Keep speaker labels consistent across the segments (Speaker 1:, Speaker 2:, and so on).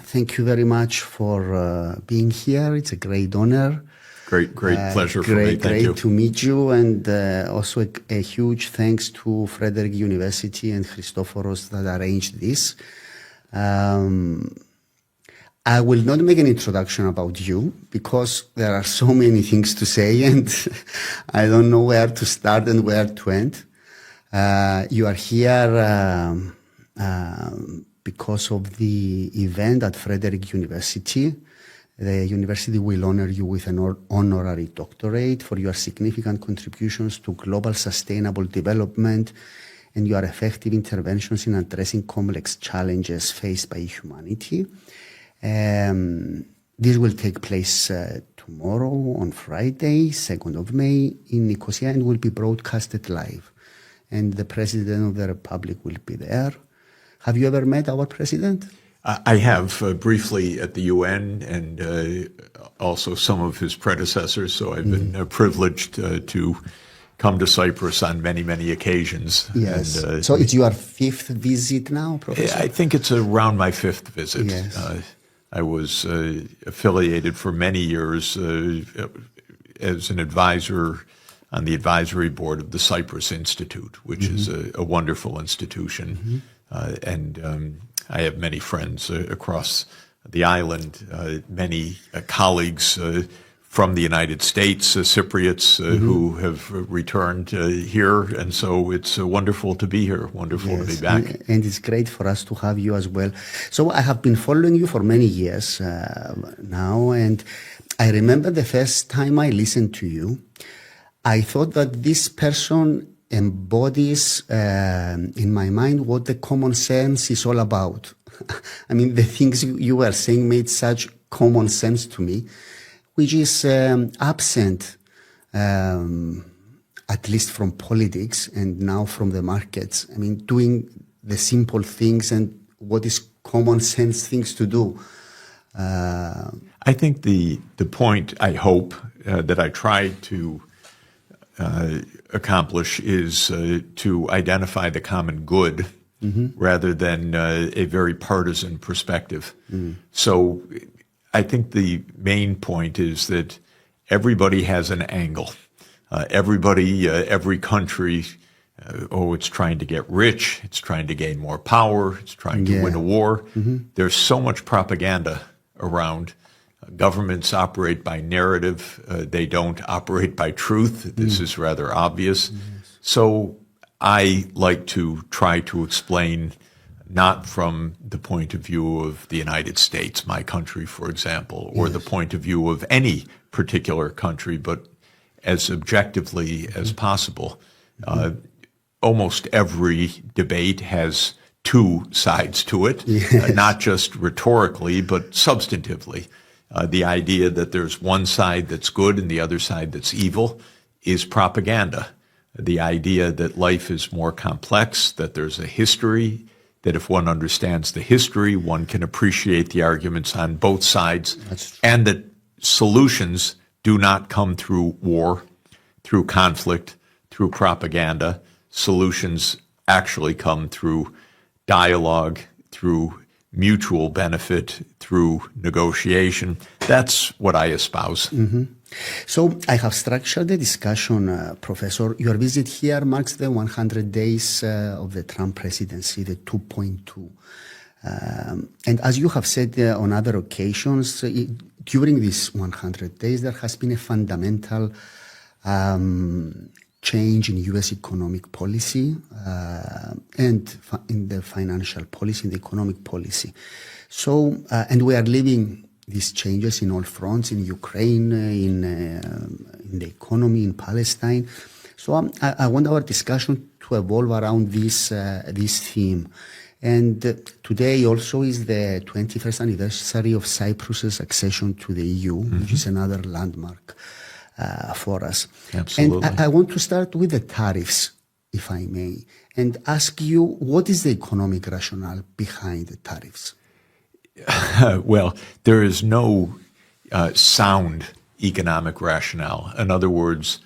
Speaker 1: thank you very much for being here. It's a great honor.
Speaker 2: Great pleasure for me. Thank you.
Speaker 1: Great to meet you, and also a huge thanks to Frederick University and Christophoros that arranged this. I will not make an introduction about you because there are so many things to say and I don't know where to start and where to end. You are here because of the event at Frederick University. The university will honor you with an honorary doctorate for your significant contributions to global sustainable development and your effective interventions in addressing complex challenges faced by humanity. This will take place tomorrow on Friday, 2nd of May in Nicosia, and will be broadcasted live. And the President of the Republic will be there. Have you ever met our President?
Speaker 2: I have briefly at the UN and also some of his predecessors, so I've been privileged to come to Cyprus on many, many occasions.
Speaker 1: Yes. And, so it's your 5th visit now, Professor?
Speaker 2: I think it's around my 5th visit.
Speaker 1: Yes.
Speaker 2: I was affiliated for many years as an advisor on the advisory board of the Cyprus Institute, which is a wonderful institution. And I have many friends across the island, many colleagues from the United States, Cypriots who have returned here. And so it's wonderful to be here, wonderful to be back.
Speaker 1: And it's great for us to have you as well. So I have been following you for many years now. And I remember the first time I listened to you, I thought that this person embodies in my mind what the common sense is all about. I mean, the things you were saying made such common sense to me, which is absent, at least from politics and now from the markets. I mean, doing the simple things and what is common sense things to do.
Speaker 2: I think the point, I hope, that I try to accomplish is to identify the common good rather than a very partisan perspective. So I think the main point is that everybody has an angle. Every country, it's trying to get rich, it's trying to gain more power, it's trying to win a war. There's so much propaganda around. Governments operate by narrative. They don't operate by truth. This is rather obvious. So I like to try to explain not from the point of view of the United States, my country, for example, or the point of view of any particular country, but as objectively as possible. Almost every debate has two sides to it, not just rhetorically, but substantively. The idea that there's one side that's good and the other side that's evil is propaganda. The idea that life is more complex, that there's a history, that if one understands the history, one can appreciate the arguments on both sides, and that solutions do not come through war, through conflict, through propaganda. Solutions actually come through dialogue, through mutual benefit, through negotiation. That's what I espouse.
Speaker 1: So I have structured the discussion, Professor. Your visit here marks the 100 days of the Trump presidency, the 2.2. And as you have said on other occasions, during these 100 days, there has been a fundamental change in U.S. economic policy and in the financial policy, in the economic policy. So, and we are living these changes in all fronts, in Ukraine, in the economy, in Palestine. So I want our discussion to evolve around this theme. And today also is the 21st anniversary of Cyprus's accession to the EU, which is another landmark for us.
Speaker 2: Absolutely.
Speaker 1: And I want to start with the tariffs, if I may, and ask you, what is the economic rationale behind the tariffs?
Speaker 2: Well, there is no sound economic rationale. In other words,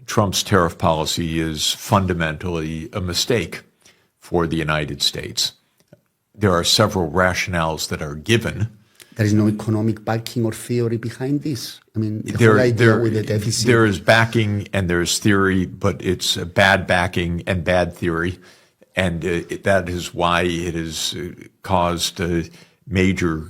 Speaker 2: Trump's tariff policy is fundamentally a mistake for the United States. there are several rationales that are given.
Speaker 1: There is no economic backing or theory behind this. I mean, the whole idea with the deficit.
Speaker 2: There is backing and there's theory, but it's bad backing and bad theory. And that is why it has caused major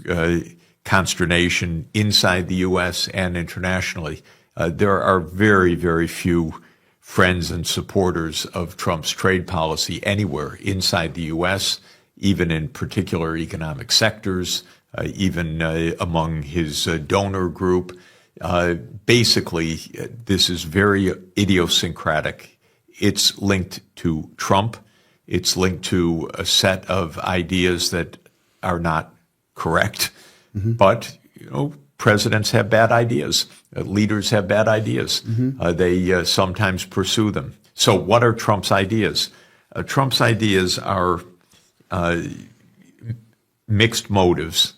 Speaker 2: consternation inside the U.S. and internationally. There are very, very few friends and supporters of Trump's trade policy anywhere inside the U.S., even in particular economic sectors, even among his donor group. Basically, this is very idiosyncratic. It's linked to Trump. It's linked to a set of ideas that are not correct. Mm-hmm. But, presidents have bad ideas. Leaders have bad ideas. Mm-hmm. They sometimes pursue them. So what are Trump's ideas? Trump's ideas are mixed motives.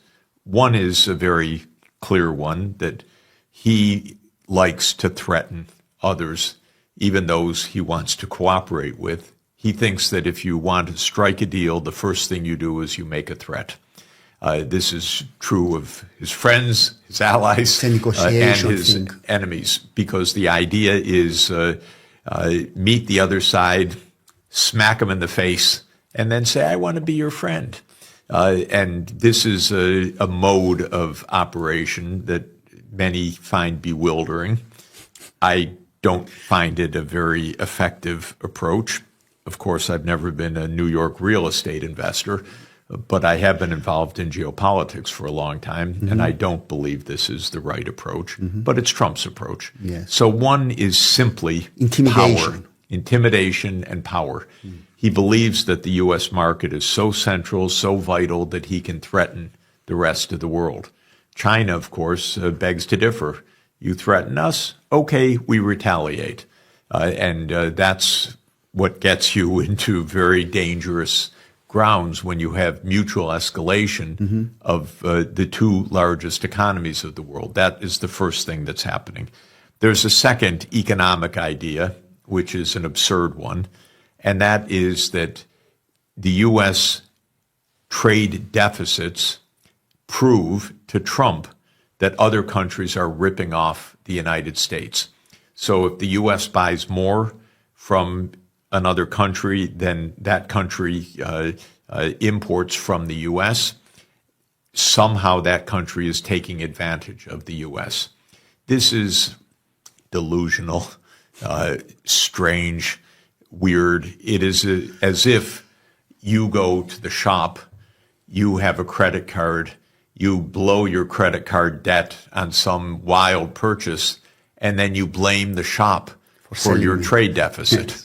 Speaker 2: One is a very clear one, that he likes to threaten others, even those he wants to cooperate with. He thinks that if you want to strike a deal, the first thing you do is you make a threat. This is true of his friends, his allies, and his enemies, because the idea is meet the other side, smack them in the face, and then say, I want to be your friend. And this is a mode of operation that many find bewildering. I don't find it a very effective approach. Of course, I've never been a New York real estate investor, but I have been involved in geopolitics for a long time, mm-hmm. and I don't believe this is the right approach, mm-hmm. but it's Trump's approach. Yes. So one is simply power, intimidation and power. Mm. He believes that the U.S. market is so central, so vital, that he can threaten the rest of the world. China, of course, begs to differ. You threaten us, okay, we retaliate. And that's what gets you into very dangerous grounds when you have mutual escalation mm-hmm. of the two largest economies of the world. That is the first thing that's happening. There's a second economic idea, which is an absurd one, and that is that the U.S. trade deficits prove to Trump that other countries are ripping off the United States. So if the U.S. buys more from another country, then that country imports from the U.S. Somehow that country is taking advantage of the U.S. This is delusional, strange, weird. It is as if you go to the shop, you have a credit card, you blow your credit card debt on some wild purchase, and then you blame the shop for your trade deficit. Yes.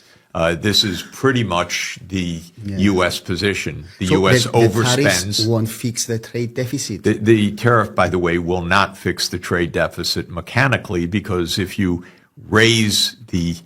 Speaker 2: This is pretty much the U.S. position. The U.S. overspends. The tariffs
Speaker 1: won't fix the trade deficit.
Speaker 2: The tariff, by the way, will not fix the trade deficit mechanically, because if you raise the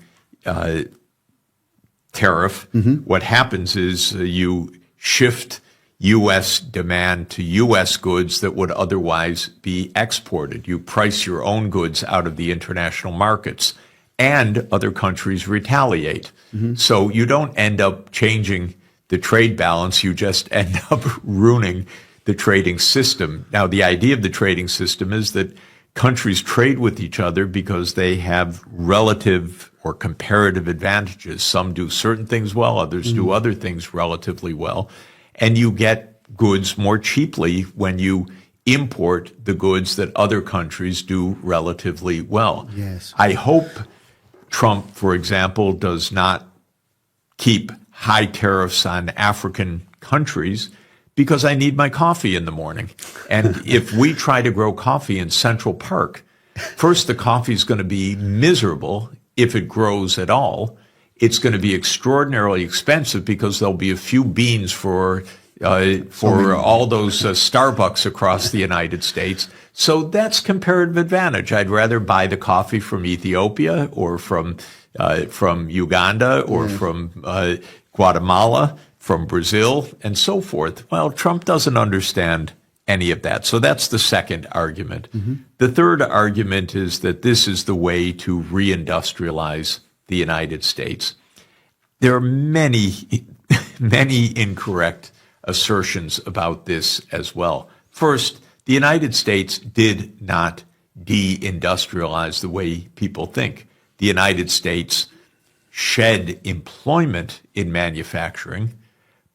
Speaker 2: tariff, mm-hmm. what happens is you shift U.S. demand to U.S. goods that would otherwise be exported. You price your own goods out of the international markets, and other countries retaliate. Mm-hmm. So you don't end up changing the trade balance, you just end up ruining the trading system. Now, the idea of the trading system is that countries trade with each other because they have relative or comparative advantages. Some do certain things well, others mm-hmm. do other things relatively well. And you get goods more cheaply when you import the goods that other countries do relatively well.
Speaker 1: Yes.
Speaker 2: I hope Trump, for example, does not keep high tariffs on African countries, because I need my coffee in the morning. And if we try to grow coffee in Central Park, first, the coffee is going to be miserable if it grows at all. It's going to be extraordinarily expensive because there'll be a few beans for all those Starbucks across the United States. So that's comparative advantage. I'd rather buy the coffee from Ethiopia or from Uganda or from Guatemala, from Brazil, and so forth. Well, Trump doesn't understand any of that. So that's the second argument. Mm-hmm. The third argument is that this is the way to reindustrialize the United States. There are many, many incorrect assertions about this as well. First, the United States did not deindustrialize the way people think. The United States shed employment in manufacturing,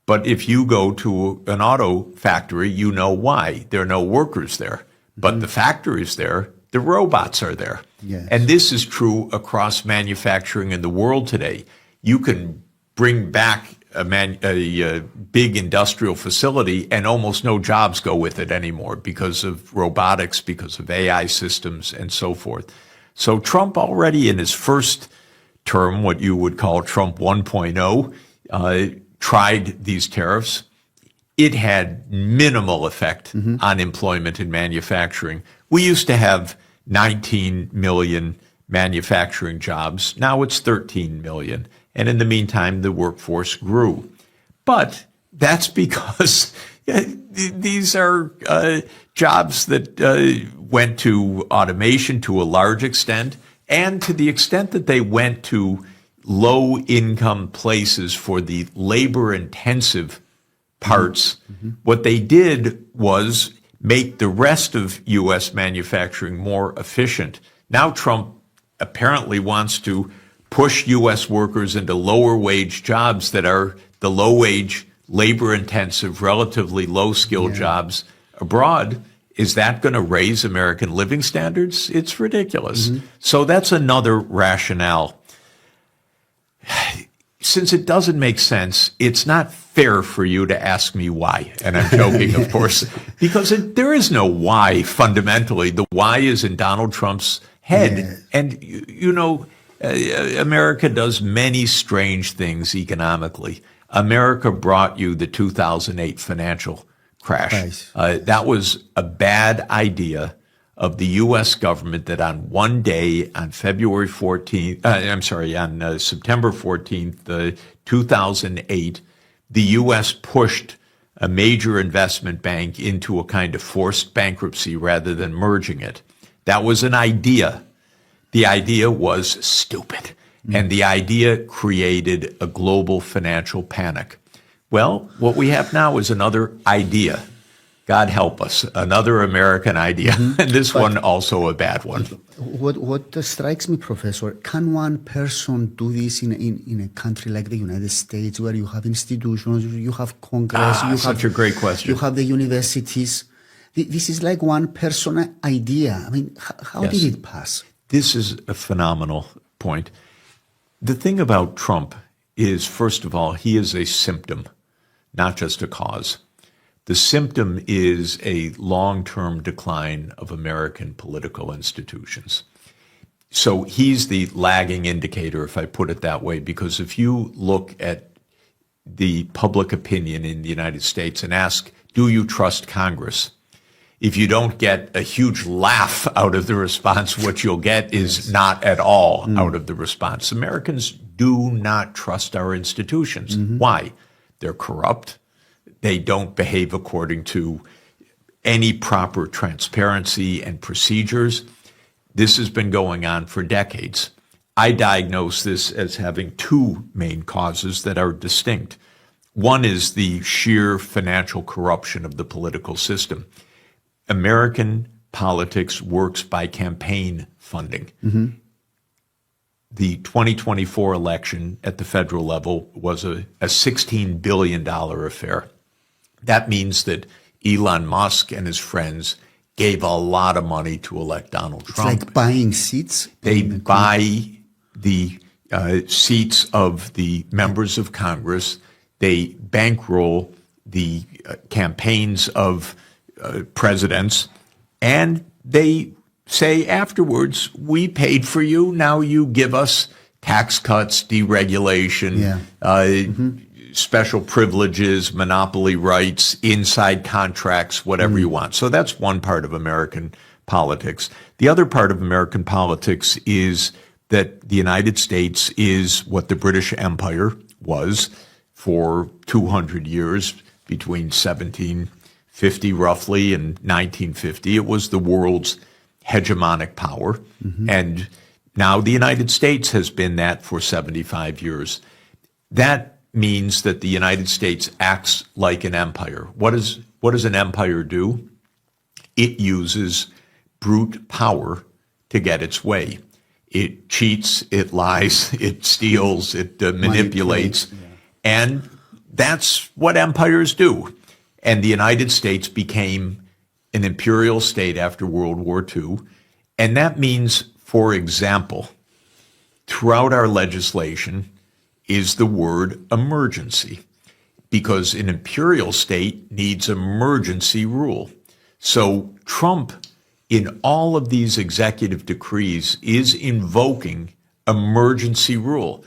Speaker 2: but if you go to an auto factory, you know why. There are no workers there. But the factory is there, the robots are there.
Speaker 1: Yes.
Speaker 2: And this is true across manufacturing in the world today. You can bring back a big industrial facility and almost no jobs go with it anymore because of robotics, because of AI systems, and so forth. So Trump already in his first term, what you would call Trump 1.0, tried these tariffs. It had minimal effect on employment in manufacturing. We used to have 19 million manufacturing jobs. Now it's 13 million. And in the meantime, the workforce grew. But that's because these are jobs that went to automation to a large extent, and to the extent that they went to low-income places for the labor-intensive parts, what they did was make the rest of U.S. manufacturing more efficient. Now Trump apparently wants to push U.S. workers into lower-wage jobs that are the low-wage, labor-intensive, relatively low-skilled jobs abroad. Is that going to raise American living standards? It's ridiculous. So that's another rationale. Since it doesn't make sense, it's not fair for you to ask me why. And I'm joking, of course, because there is no why fundamentally. The why is in Donald Trump's head.
Speaker 1: Yeah.
Speaker 2: And, you know, America does many strange things economically. America brought you the 2008 financial crash.
Speaker 1: Right.
Speaker 2: That was a bad idea of the U.S. government that on one day, on September 14th, 2008, the U.S. pushed a major investment bank into a kind of forced bankruptcy rather than merging it. That was an idea. The idea was stupid, and the idea created a global financial panic. Well, what we have now is another idea. God help us, another American idea, and this one also a bad one.
Speaker 1: What strikes me, Professor, can one person do this in a country like the United States, where you have institutions, you have Congress, you
Speaker 2: such
Speaker 1: have
Speaker 2: a great question.
Speaker 1: You have the universities. This is like one person idea. I mean, how
Speaker 2: Yes.
Speaker 1: did it pass?
Speaker 2: This is a phenomenal point. The thing about Trump is, first of all, he is a symptom, not just a cause. The symptom is a long-term decline of American political institutions. So he's the lagging indicator, if I put it that way, because if you look at the public opinion in the United States and ask, do you trust Congress? If you don't get a huge laugh out of the response, what you'll get is not at all out of the response. Americans do not trust our institutions. Why? They're corrupt. They don't behave according to any proper transparency and procedures. This has been going on for decades. I diagnose this as having two main causes that are distinct. One is the sheer financial corruption of the political system. American politics works by campaign funding. The 2024 election at the federal level was a $16 billion affair. That means that Elon Musk and his friends gave a lot of money to elect Donald Trump.
Speaker 1: It's like buying seats.
Speaker 2: They buy the seats of the members of Congress. They bankroll the campaigns of presidents, and they say afterwards, we paid for you, now you give us tax cuts, deregulation, special privileges, monopoly rights, inside contracts, whatever you want. So that's one part of American politics. The other part of American politics is that the United States is what the British Empire was for 200 years, between 1750 roughly and 1950. It was the world's hegemonic power. And now the United States has been that for 75 years. That means that the United States acts like an empire. What does an empire do? It uses brute power to get its way. It cheats, it lies, it steals, it manipulates. Yeah. And that's what empires do. And the United States became an imperial state after World War II. And that means, for example, throughout our legislation is the word emergency, because an imperial state needs emergency rule. So Trump, in all of these executive decrees, is invoking emergency rule.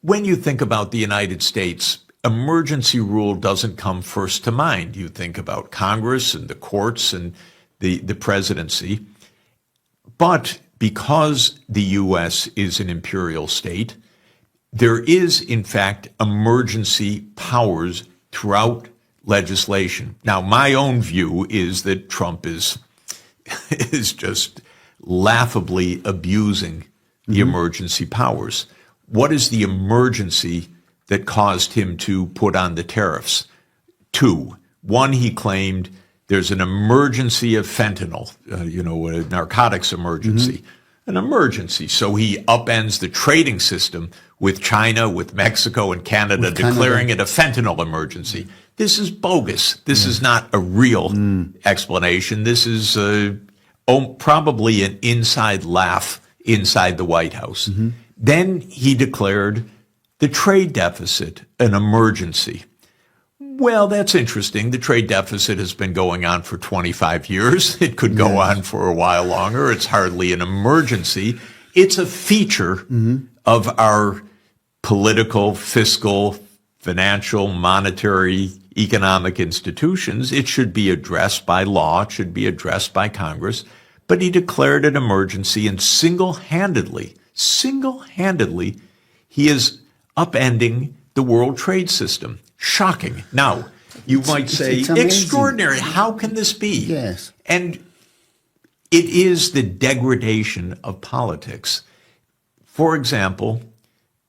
Speaker 2: When you think about the United States, emergency rule doesn't come first to mind. You think about Congress and the courts and the presidency. But because the U.S. is an imperial state, there is, in fact, emergency powers throughout legislation. Now, my own view is that Trump is just laughably abusing the emergency powers. What is the emergency that caused him to put on the tariffs? Two. One, he claimed there's an emergency of fentanyl, a narcotics emergency, an emergency. So he upends the trading system with China, with Mexico, and Canada, declaring it a fentanyl emergency. This is bogus. This is not a real explanation. This is probably an inside laugh inside the White House. Then he declared the trade deficit an emergency. Well, that's interesting. The trade deficit has been going on for 25 years. It could go on for a while longer. It's hardly an emergency. It's a feature of our political, fiscal, financial, monetary, economic institutions. It should be addressed by law. It should be addressed by Congress. But he declared an emergency, and single-handedly, he is upending the world trade system. Shocking. Now, you might say, extraordinary. How can this be?
Speaker 1: Yes.
Speaker 2: And it is the degradation of politics. For example,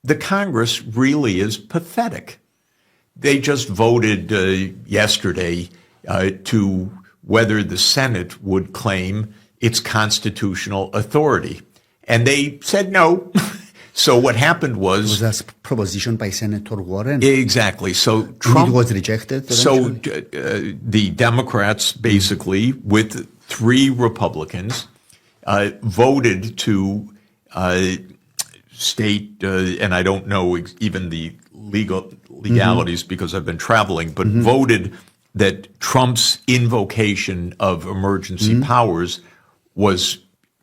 Speaker 2: the Congress really is pathetic. They just voted yesterday to whether the Senate would claim its constitutional authority. And they said no. So what happened was
Speaker 1: that proposition by Senator Warren?
Speaker 2: Exactly. So Trump
Speaker 1: it was rejected.
Speaker 2: Eventually. So the Democrats, basically, with 3 Republicans, voted to state, and I don't know even the legalities because I've been traveling, but voted that Trump's invocation of emergency powers was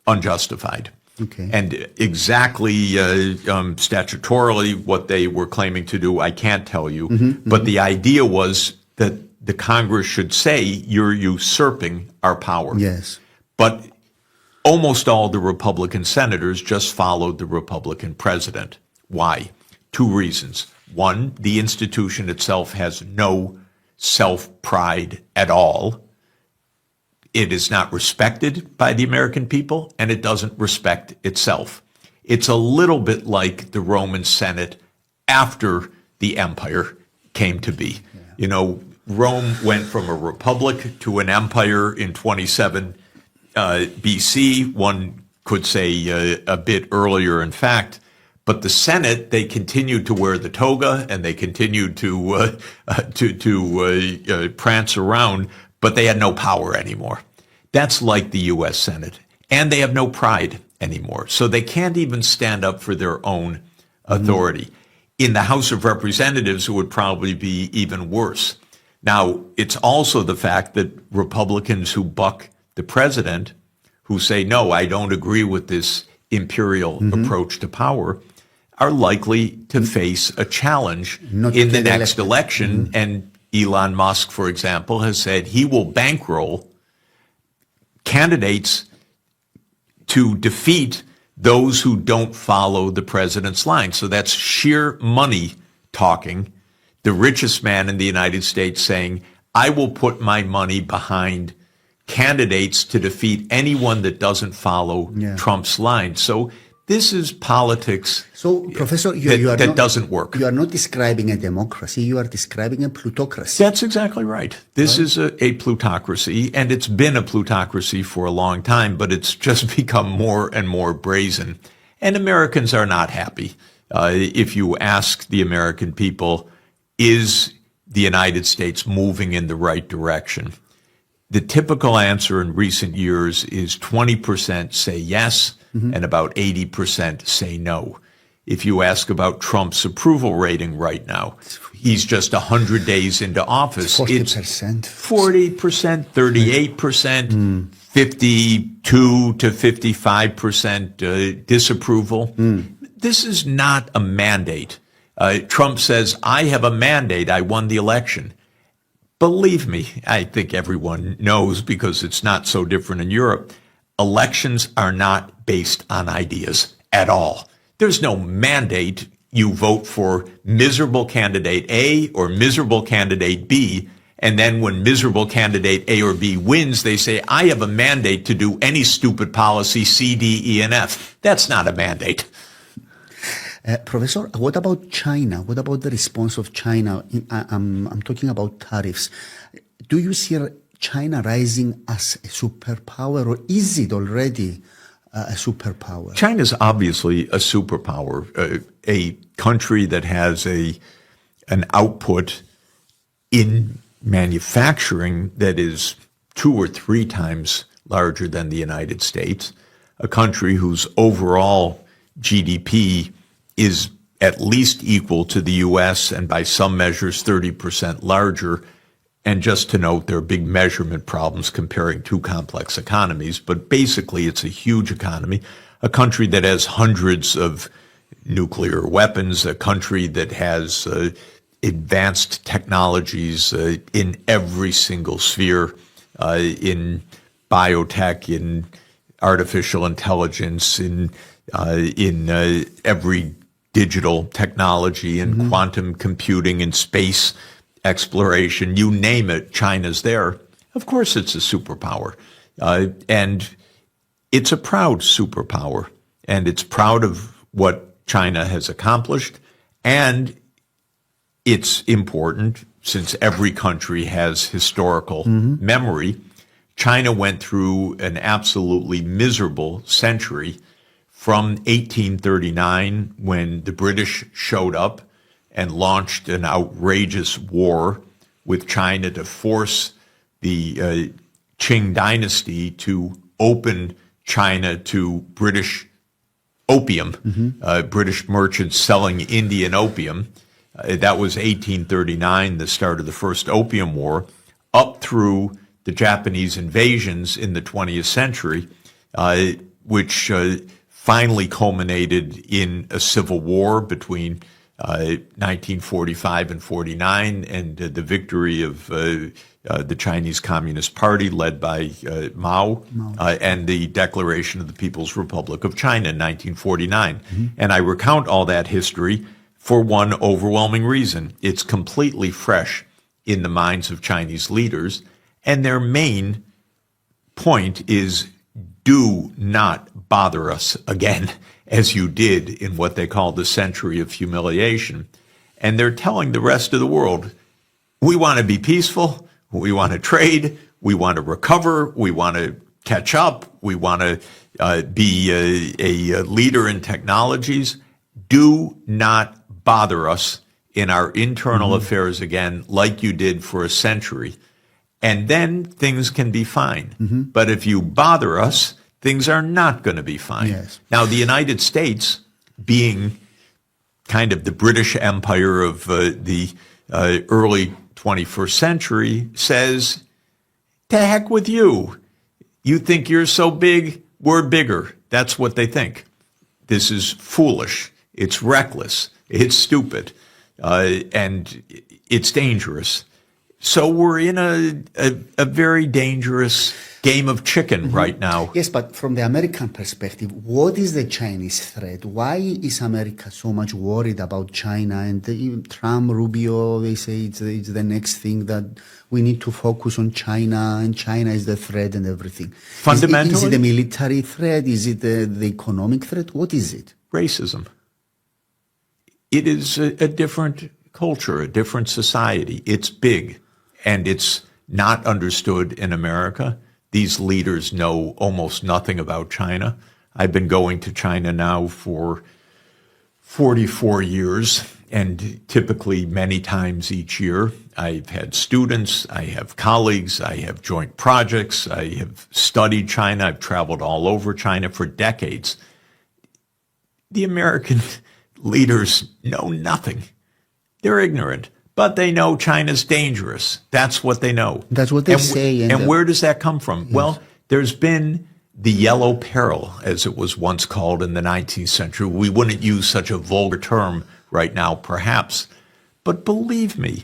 Speaker 2: unjustified.
Speaker 1: Okay.
Speaker 2: And exactly statutorily what they were claiming to do, I can't tell you. But the idea was that the Congress should say, you're usurping our power.
Speaker 1: Yes.
Speaker 2: But almost all the Republican senators just followed the Republican president. Why? 2 reasons. One, the institution itself has no self-pride at all. It is not respected by the American people, and it doesn't respect itself. It's a little bit like the Roman Senate after the empire came to be. Yeah. You know, Rome went from a republic to an empire in 27 BC. One could say a bit earlier, in fact. But the Senate, they continued to wear the toga and they continued to prance around, but they had no power anymore. That's like the U.S. Senate. And they have no pride anymore. So they can't even stand up for their own authority. In the House of Representatives, it would probably be even worse. Now, it's also the fact that Republicans who buck the president, who say, no, I don't agree with this imperial approach to power, are likely to face a challenge in the next election. And Elon Musk, for example, has said he will bankroll candidates to defeat those who don't follow the president's line. So that's sheer money talking. The richest man in the United States saying, I will put my money behind candidates to defeat anyone that doesn't follow Trump's line. So This is politics.
Speaker 1: So, Professor,
Speaker 2: that doesn't work.
Speaker 1: You are not describing a democracy. You are describing a plutocracy.
Speaker 2: That's exactly right. This is a plutocracy, and it's been a plutocracy for a long time, but it's just become more and more brazen. And Americans are not happy. If you ask the American people, is the United States moving in the right direction? The typical answer in recent years is 20% say yes, and about 80% say no. If you ask about Trump's approval rating right now, he's just 100 days into office.
Speaker 1: 40%.
Speaker 2: 40%, 38%, 52 to 55% disapproval. This is not a mandate. Trump says, I have a mandate. I won the election. Believe me, I think everyone knows because it's not so different in Europe. Elections are not based on ideas at all. There's no mandate. You vote for miserable candidate A or miserable candidate B, and then when miserable candidate A or B wins, they say, I have a mandate to do any stupid policy C, D, E, and F. That's not a mandate.
Speaker 1: Professor, what about China? What about the response of China? I'm talking about tariffs. Do you see China rising as a superpower, or is it already a superpower?
Speaker 2: China's obviously a superpower, a country that has an output in manufacturing that is 2 or 3 times larger than the United States, a country whose overall GDP is at least equal to the U.S. and by some measures 30% larger. And just to note, there are big measurement problems comparing 2 complex economies, but basically it's a huge economy, a country that has hundreds of nuclear weapons, a country that has advanced technologies in every single sphere, in biotech, in artificial intelligence, in every digital technology, in quantum computing, in space exploration, you name it, China's there. Of course it's a superpower. And it's a proud superpower. And it's proud of what China has accomplished. And it's important, since every country has historical memory. China went through an absolutely miserable century from 1839, when the British showed up and launched an outrageous war with China to force the Qing dynasty to open China to British opium, British merchants selling Indian opium. That was 1839, the start of the First Opium War, up through the Japanese invasions in the 20th century, which finally culminated in a civil war between 1945 and 49, and the victory of the Chinese Communist Party led by Mao, and the declaration of the People's Republic of China in 1949. And I recount all that history for one overwhelming reason. It's completely fresh in the minds of Chinese leaders, and their main point is, do not bother us again, as you did in what they call the century of humiliation. And they're telling the rest of the world, we want to be peaceful, we want to trade, we want to recover, we want to catch up, we want to be a leader in technologies. Do not bother us in our internal affairs again, like you did for a century. And then things can be fine. But if you bother us, things are not going to be fine.
Speaker 1: Yes.
Speaker 2: Now, the United States, being kind of the British Empire of the early 21st century, says, to heck with you. You think you're so big, we're bigger. That's what they think. This is foolish. It's reckless. It's stupid. And it's dangerous. So we're in a very dangerous game of chicken right now.
Speaker 1: Yes, but from the American perspective, what is the Chinese threat? Why is America so much worried about China? And even Trump, Rubio, they say it's the next thing that we need to focus on China, and China is the threat and everything.
Speaker 2: Fundamentally,
Speaker 1: is it a military threat? Is it the economic threat? What is it?
Speaker 2: Racism. It is a different culture, a different society. It's big, and it's not understood in America. These leaders know almost nothing about China. I've been going to China now for 44 years, and typically many times each year. I've had students, I have colleagues, I have joint projects, I have studied China, I've traveled all over China for decades. The American leaders know nothing. They're ignorant. But they know China's dangerous. That's what they know.
Speaker 1: That's what they say.
Speaker 2: And where does that come from? Yes. Well, there's been the yellow peril, as it was once called in the 19th century. We wouldn't use such a vulgar term right now, perhaps. But believe me,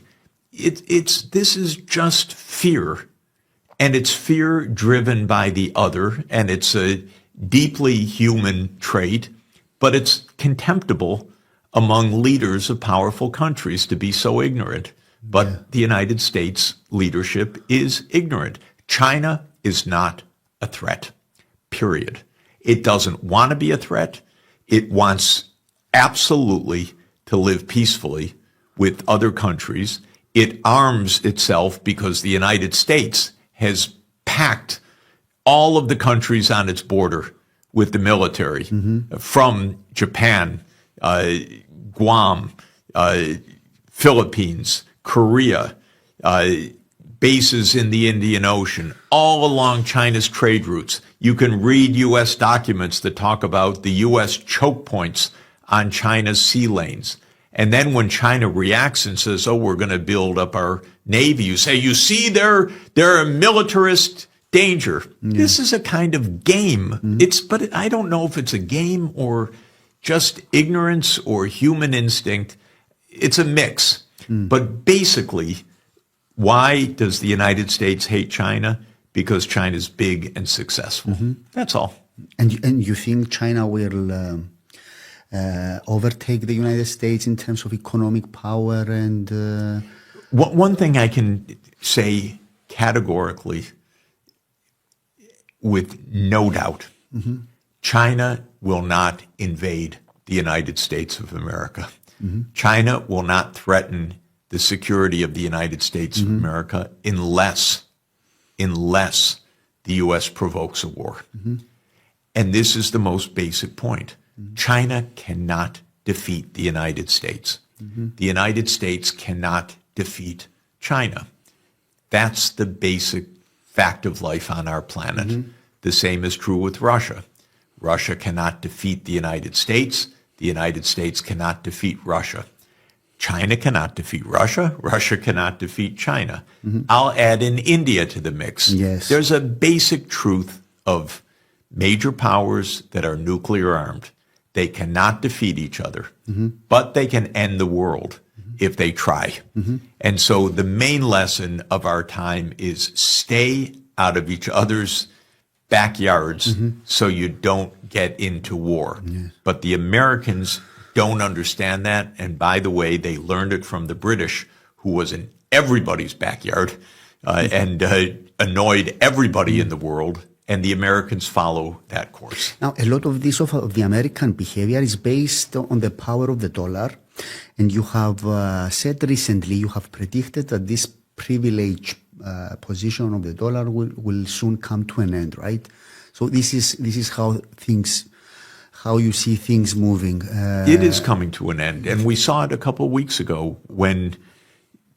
Speaker 2: this is just fear. And it's fear driven by the other. And it's a deeply human trait. But it's contemptible among leaders of powerful countries to be so ignorant. But the United States leadership is ignorant. China is not a threat, period. It doesn't want to be a threat. It wants absolutely to live peacefully with other countries. It arms itself because the United States has packed all of the countries on its border with the military, from Japan, Guam, Philippines, Korea, bases in the Indian Ocean, all along China's trade routes. You can read U.S. documents that talk about the U.S. choke points on China's sea lanes. And then when China reacts and says, oh, we're going to build up our Navy, you say, you see, they're a militarist danger. Yeah. This is a kind of game. But I don't know if it's a game or just ignorance or human instinct. It's a mix. But basically, why does the United States hate China? Because China's big and successful. That's all.
Speaker 1: And you think China will overtake the United States in terms of economic power? And
Speaker 2: one thing I can say categorically, with no doubt, China will not invade the United States of America. China will not threaten the security of the United States of America unless the U.S. provokes a war. And this is the most basic point. China cannot defeat the United States. The United States cannot defeat China. That's the basic fact of life on our planet. The same is true with Russia. Russia cannot defeat the United States. The United States cannot defeat Russia. China cannot defeat Russia. Russia cannot defeat China. I'll add in India to the mix.
Speaker 1: Yes.
Speaker 2: There's a basic truth of major powers that are nuclear armed. They cannot defeat each other, but they can end the world if they try. And so the main lesson of our time is stay out of each other's backyards so you don't get into war. But the Americans don't understand that. And by the way, they learned it from the British, who was in everybody's backyard and annoyed everybody in the world. And the Americans follow that course.
Speaker 1: Now, a lot of this of the American behavior is based on the power of the dollar. And you have said recently, you have predicted that this privilege position of the dollar will soon come to an end, right? So this is how you see things moving.
Speaker 2: It is coming to an end. And we saw it a couple of weeks ago when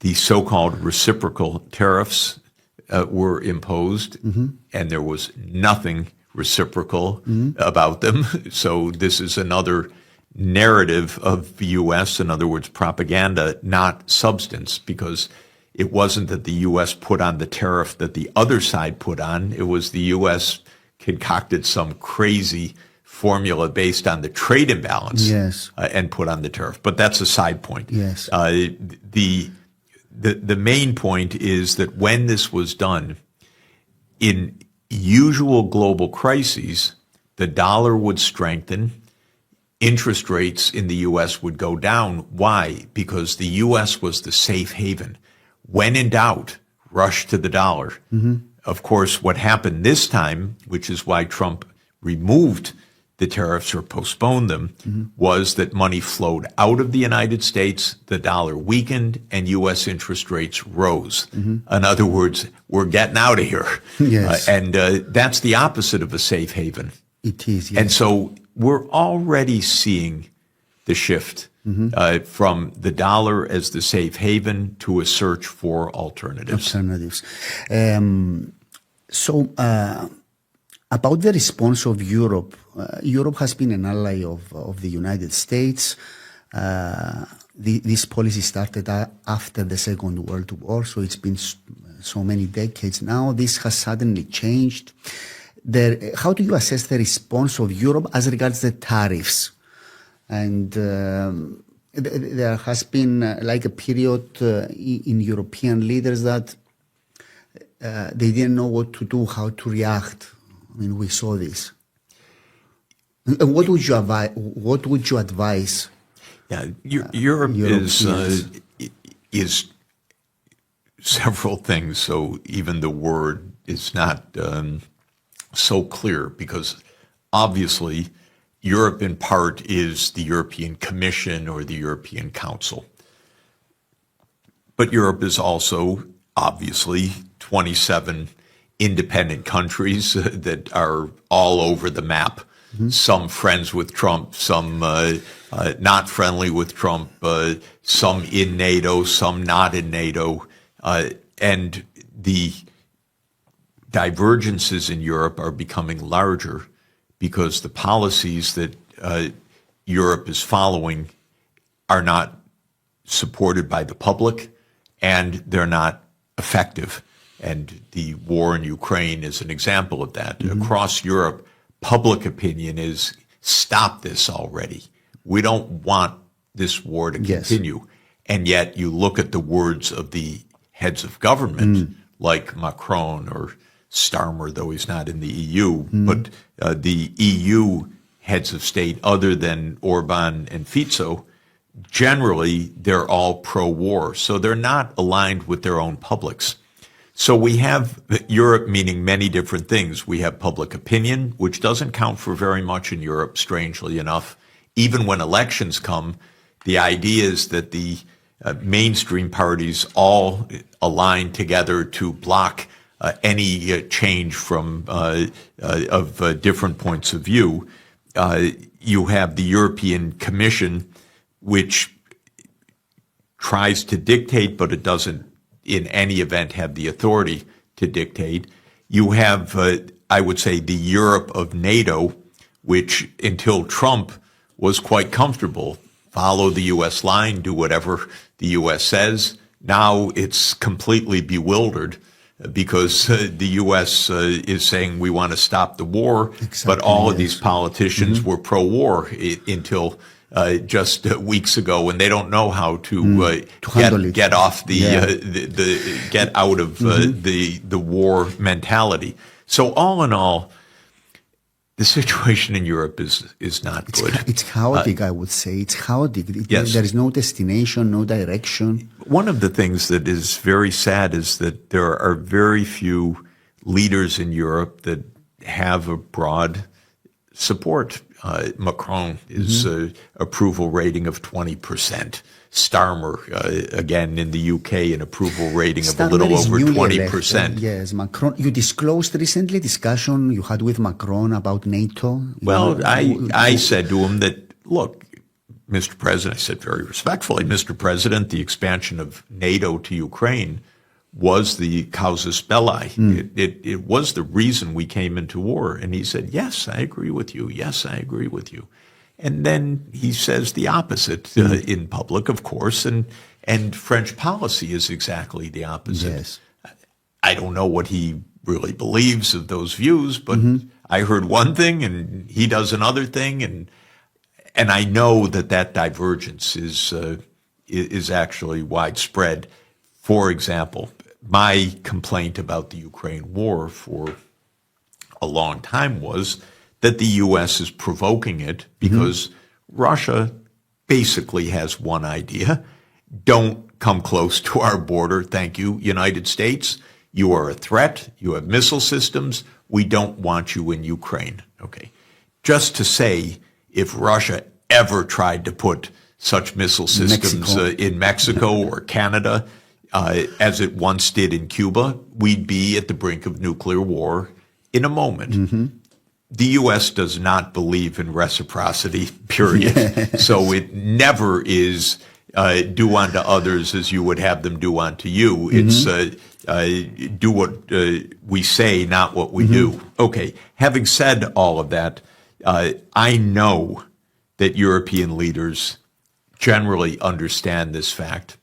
Speaker 2: the so-called reciprocal tariffs were imposed, and there was nothing reciprocal about them. So this is another narrative of the U.S., in other words, propaganda, not substance, because it wasn't that the U.S. put on the tariff that the other side put on. It was the U.S. concocted some crazy formula based on the trade imbalance and put on the tariff. But that's a side point.
Speaker 1: Yes.
Speaker 2: the main point is that when this was done, in usual global crises, the dollar would strengthen, interest rates in the U.S. would go down. Why? Because the U.S. was the safe haven. When in doubt, rush to the dollar. Of course, what happened this time, which is why Trump removed the tariffs or postponed them, was that money flowed out of the United States, the dollar weakened, and U.S. interest rates rose. In other words, we're getting out of here.
Speaker 1: Yes.
Speaker 2: And that's the opposite of a safe haven.
Speaker 1: It is, yes.
Speaker 2: And so we're already seeing the shift from the dollar as the safe haven to a search for alternatives.
Speaker 1: About the response of Europe, Europe has been an ally of the United States. This policy started after the Second World War, so it's been so many decades now. This has suddenly changed. How do you assess the response of Europe as regards the tariffs? And there has been like a period in European leaders that they didn't know what to do, how to react. I mean, we saw this. And what would you advise?
Speaker 2: Yeah, Europe is several things. So even the word is not so clear, because obviously Europe in part is the European Commission or the European Council. But Europe is also obviously 27 independent countries that are all over the map. Some friends with Trump, some not friendly with Trump, some in NATO, some not in NATO. And the divergences in Europe are becoming larger because the policies that Europe is following are not supported by the public, and they're not effective. And the war in Ukraine is an example of that. Across Europe, public opinion is, stop this already. We don't want this war to continue. Yes. And yet you look at the words of the heads of government, like Macron or Starmer, though he's not in the EU, but the EU heads of state, other than Orban and Fico, generally they're all pro-war. So they're not aligned with their own publics. So we have Europe meaning many different things. We have public opinion, which doesn't count for very much in Europe, strangely enough. Even when elections come, the idea is that the mainstream parties all align together to block any change from of different points of view. You have the European Commission, which tries to dictate, but it doesn't in any event have the authority to dictate. You have, I would say, the Europe of NATO, which until Trump was quite comfortable, follow the U.S. line, do whatever the U.S. says. Now it's completely bewildered because the U.S. is saying we want to stop the war, but all of these politicians were pro-war until just weeks ago, and they don't know how to get off get out of the war mentality. So all in all, the situation in Europe is not good.
Speaker 1: It's chaotic, I would say. It's chaotic.
Speaker 2: Yes.
Speaker 1: There is no destination, no direction.
Speaker 2: One of the things that is very sad is that there are very few leaders in Europe that have a broad support. Macron is approval rating of 20%. Starmer, again in the UK, an approval rating of a little over 20%.
Speaker 1: Yes, Macron. You disclosed recently discussion you had with Macron about NATO.
Speaker 2: Well, I said to him that, look, Mr. President, I said very respectfully, Mr. President, the expansion of NATO to Ukraine was the casus belli. It was the reason we came into war. And he said, yes, I agree with you. Yes, I agree with you. And then he says the opposite in public, of course, and French policy is exactly the opposite.
Speaker 1: Yes.
Speaker 2: I don't know what he really believes of those views, but I heard one thing and he does another thing, and I know that divergence is actually widespread For example, my complaint about the Ukraine war for a long time was that the U.S. is provoking it because Russia basically has one idea. Don't come close to our border. Thank you, United States. You are a threat. You have missile systems. We don't want you in Ukraine. Okay. Just to say, if Russia ever tried to put such missile systems in Mexico or Canada, as it once did in Cuba, we'd be at the brink of nuclear war in a moment. The U.S. does not believe in reciprocity, period. So it never is do unto others as you would have them do unto you. It's do what we say, not what we do. Okay, having said all of that, I know that European leaders generally understand this fact,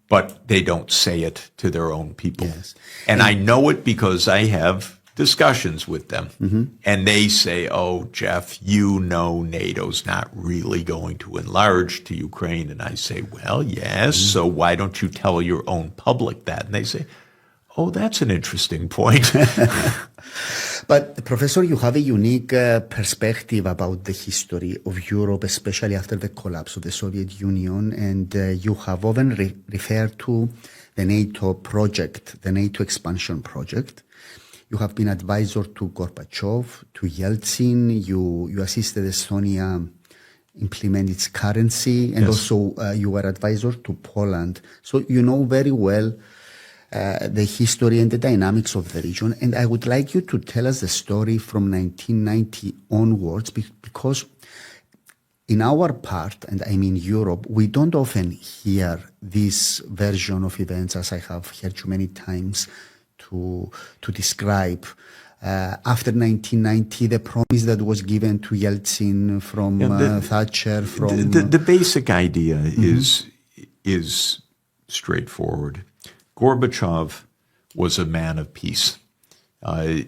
Speaker 2: but they don't say it to their own people.
Speaker 1: Yes.
Speaker 2: And I know it because I have discussions with them. And they say, oh, Jeff, you know NATO's not really going to enlarge to Ukraine. And I say, well, yes, so why don't you tell your own public that? And they say, oh, that's an interesting point.
Speaker 1: But, Professor, you have a unique perspective about the history of Europe, especially after the collapse of the Soviet Union, and you have often referred to the NATO project, the NATO expansion project. You have been advisor to Gorbachev, to Yeltsin. You assisted Estonia implement its currency, and also you were advisor to Poland. So you know very well the history and the dynamics of the region. And I would like you to tell us the story from 1990 onwards, because in our part, and I mean Europe, we don't often hear this version of events, as I have heard you many times to describe. After 1990, the promise that was given to Yeltsin from Thatcher, from...
Speaker 2: The basic idea is straightforward. Gorbachev was a man of peace, a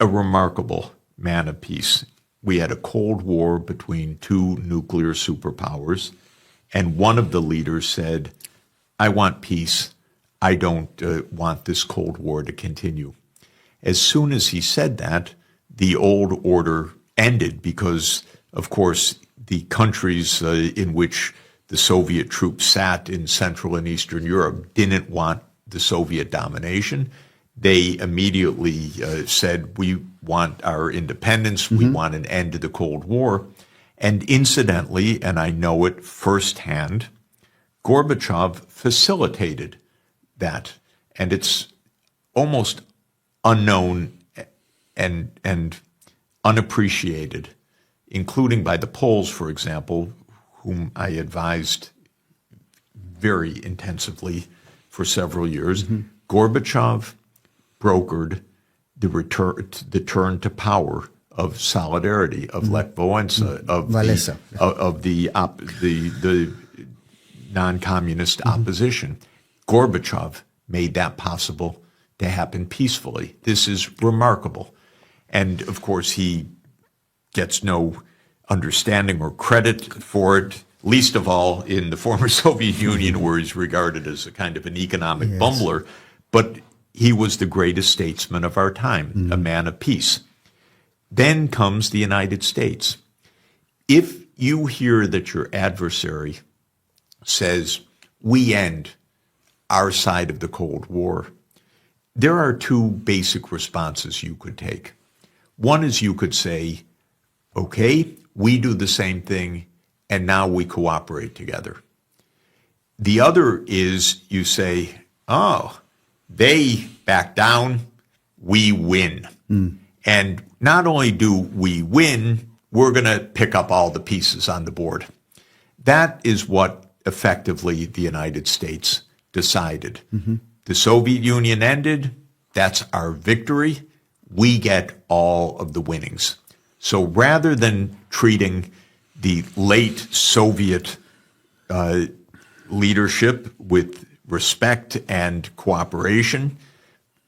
Speaker 2: remarkable man of peace. We had a Cold War between two nuclear superpowers, and one of the leaders said, I want peace. I don't want this Cold War to continue. As soon as he said that, the old order ended because, of course, the countries in which the Soviet troops sat in Central and Eastern Europe didn't want the Soviet domination. They immediately said, we want our independence, we want an end to the Cold War. And incidentally, and I know it firsthand, Gorbachev facilitated that. And it's almost unknown and unappreciated, including by the Poles, for example, whom I advised very intensively for several years. Gorbachev brokered the turn to power of Solidarity, of Lech Wałęsa, of the non-communist opposition. Gorbachev made that possible to happen peacefully. This is remarkable. And of course, he gets no understanding or credit for it, least of all in the former Soviet Union, where he's regarded as a kind of an economic bumbler. But he was the greatest statesman of our time, a man of peace. Then comes the United States. If you hear that your adversary says, we end our side of the Cold War, there are two basic responses you could take. One is you could say, okay, we do the same thing, and now we cooperate together. The other is you say, oh, they back down, we win. And not only do we win, we're going to pick up all the pieces on the board. That is what effectively the United States decided. The Soviet Union ended, that's our victory. We get all of the winnings. So rather than treating the late Soviet leadership with respect and cooperation,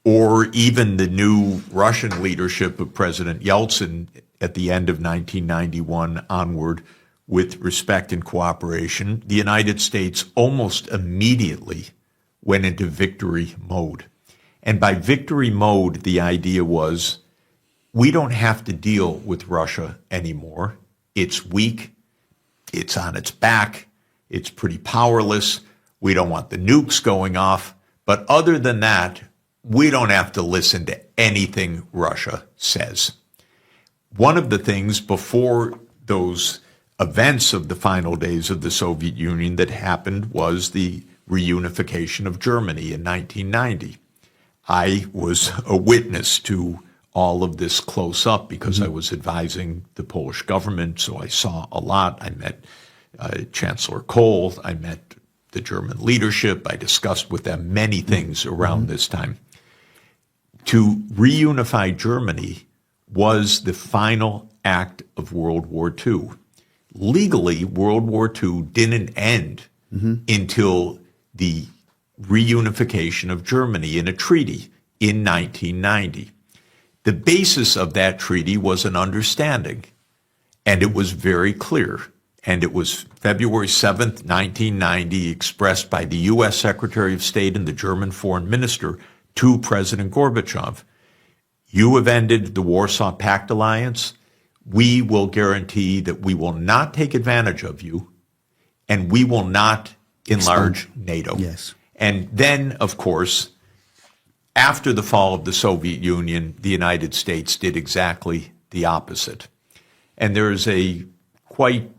Speaker 2: or even the new Russian leadership of President Yeltsin at the end of 1991 onward with respect and cooperation, the United States almost immediately went into victory mode. And by victory mode, the idea was, we don't have to deal with Russia anymore. It's weak. It's on its back. It's pretty powerless. We don't want the nukes going off. But other than that, we don't have to listen to anything Russia says. One of the things before those events of the final days of the Soviet Union that happened was the reunification of Germany in 1990. I was a witness to all of this close up because I was advising the Polish government, so I saw a lot. I met Chancellor Kohl. I met the German leadership. I discussed with them many things around this time. To reunify Germany was the final act of World War II. Legally, World War II didn't end until the reunification of Germany in a treaty in 1990. The basis of that treaty was an understanding, and it was very clear. And it was February 7th, 1990, expressed by the U.S. Secretary of State and the German Foreign Minister to President Gorbachev. You have ended the Warsaw Pact alliance. We will guarantee that we will not take advantage of you, and we will not enlarge NATO.
Speaker 1: Yes.
Speaker 2: And then, of course, after the fall of the Soviet Union, the United States did exactly the opposite. And there is a quite,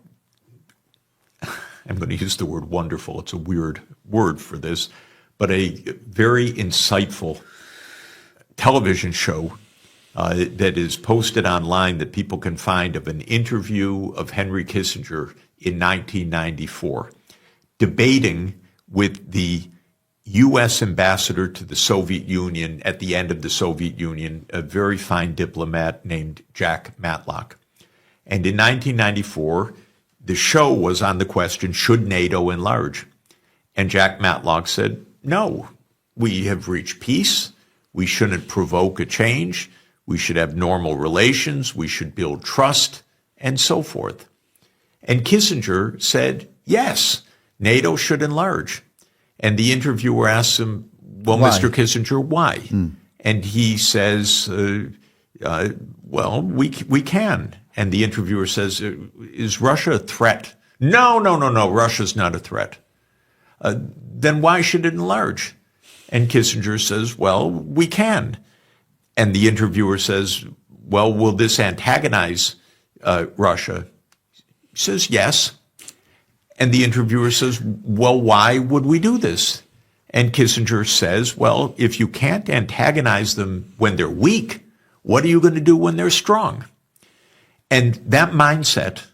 Speaker 2: I'm going to use the word wonderful, it's a weird word for this, but a very insightful television show that is posted online that people can find of an interview of Henry Kissinger in 1994, debating with the U.S. ambassador to the Soviet Union at the end of the Soviet Union, a very fine diplomat named Jack Matlock. And in 1994, the show was on the question, should NATO enlarge? And Jack Matlock said, no, we have reached peace. We shouldn't provoke a change. We should have normal relations. We should build trust, and so forth. And Kissinger said, yes, NATO should enlarge. And the interviewer asks him, well,
Speaker 1: why?
Speaker 2: Mr. Kissinger, why? And he says, well, we can. And the interviewer says, is Russia a threat? No, Russia's not a threat. Then why should it enlarge? And Kissinger says, well, we can. And the interviewer says, well, will this antagonize Russia? He says, yes. And the interviewer says, well, why would we do this? And Kissinger says, well, if you can't antagonize them when they're weak, what are you going to do when they're strong? And that mindset,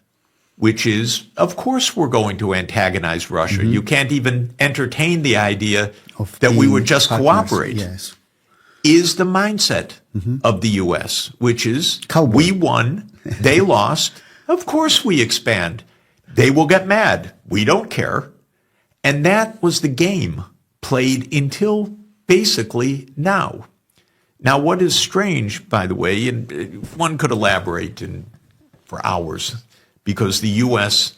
Speaker 2: which is, of course, we're going to antagonize Russia. You can't even entertain the idea that we would just cooperate.
Speaker 1: Yes.
Speaker 2: Is the mindset of the U.S., which is,
Speaker 1: Cowboy.
Speaker 2: we won, they lost, of course we expand. They will get mad. We don't care. And that was the game played until basically now. Now, what is strange, by the way, and one could elaborate for hours, because the U.S.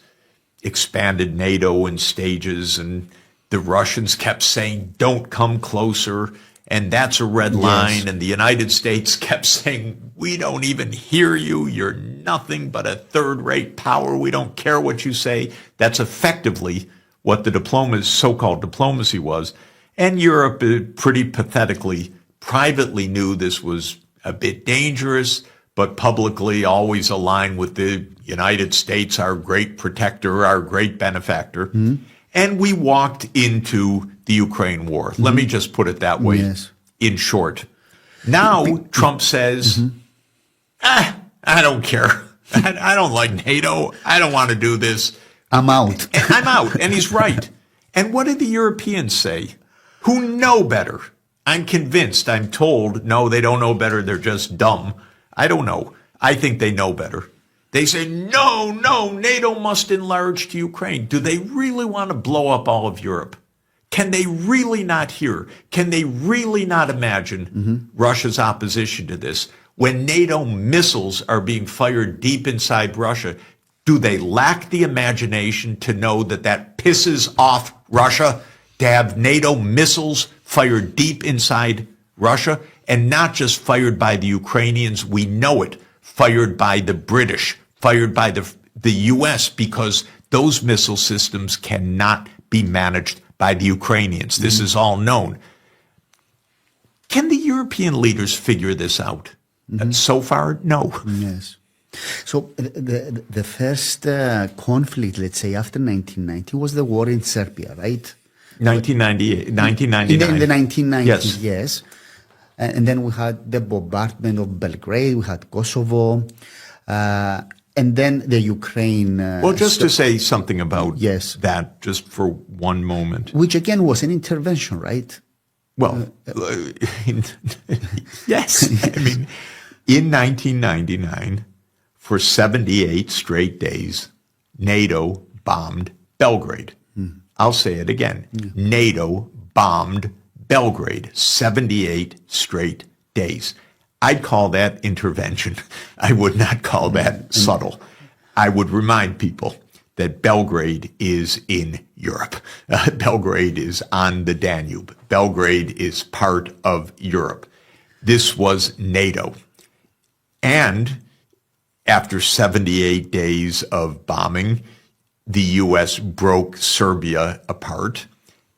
Speaker 2: expanded NATO in stages, and the Russians kept saying, don't come closer, and that's a red line.
Speaker 1: Yes.
Speaker 2: And the United States kept saying, we don't even hear you. You're nothing but a third-rate power. We don't care what you say. That's effectively what the so-called diplomacy was. And Europe pretty pathetically, privately knew this was a bit dangerous, but publicly always aligned with the United States, our great protector, our great benefactor. And we walked into the Ukraine war. Let me just put it that way, in short. Now Trump says, I don't care. I don't like NATO. I don't want to do this.
Speaker 1: I'm out.
Speaker 2: I'm out. And he's right. And what did the Europeans say? Who know better? I'm convinced, I'm told, no, they don't know better. They're just dumb. I don't know. I think they know better. They say, no, NATO must enlarge to Ukraine. Do they really want to blow up all of Europe? Can they really not hear? Can they really not imagine Russia's opposition to this? When NATO missiles are being fired deep inside Russia, Do they lack the imagination to know that that pisses off Russia, to have NATO missiles fired deep inside Russia, and not just fired by the Ukrainians? We know it, fired by the British, fired by the U.S., because those missile systems cannot be managed by the Ukrainians. This is all known. Can the European leaders figure this out? So far, no.
Speaker 1: Yes. So the first conflict, let's say, after 1990 was the war in Serbia, right?
Speaker 2: 1999.
Speaker 1: In the 1990s,
Speaker 2: Yes.
Speaker 1: yes. And then we had the bombardment of Belgrade, we had Kosovo, and then the Ukraine.
Speaker 2: Well, just to say something about
Speaker 1: Yes.
Speaker 2: that, just for one moment.
Speaker 1: which again was an intervention, right?
Speaker 2: Well, yes. I mean, in 1999, for 78 straight days, NATO bombed Belgrade. I'll say it again. NATO bombed Belgrade 78 straight days. I'd call that intervention. I would not call that subtle. I would remind people that Belgrade is in Europe. Belgrade is on the Danube. Belgrade is part of Europe. This was NATO. And after 78 days of bombing, the U.S. broke Serbia apart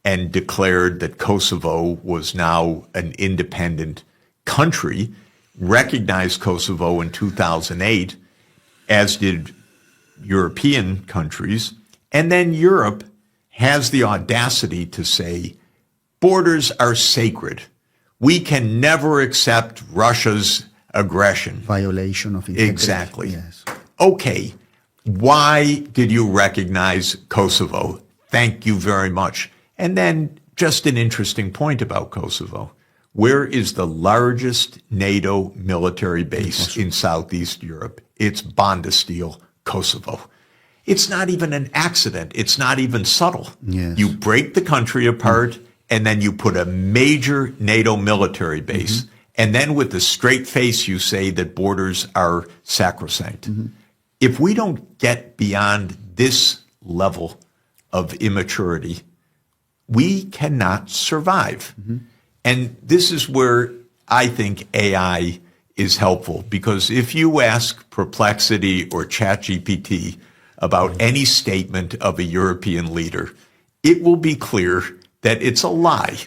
Speaker 2: and declared that Kosovo was now an independent country, recognized Kosovo in 2008, as did European countries. And then Europe has the audacity to say, borders are sacred. We can never accept Russia's aggression.
Speaker 1: Violation of integrity.
Speaker 2: Exactly.
Speaker 1: Yes.
Speaker 2: Okay, why did you recognize Kosovo? Thank you very much. And then just an interesting point about Kosovo. Where is the largest NATO military base in Southeast Europe? It's Bondesteel, Kosovo. It's not even an accident. It's not even subtle.
Speaker 1: Yes.
Speaker 2: You break the country apart, and then you put a major NATO military base, and then with a straight face you say that borders are sacrosanct. If we don't get beyond this level of immaturity, we cannot survive. And this is where I think AI is helpful, because if you ask Perplexity or ChatGPT about any statement of a European leader, it will be clear that it's a lie,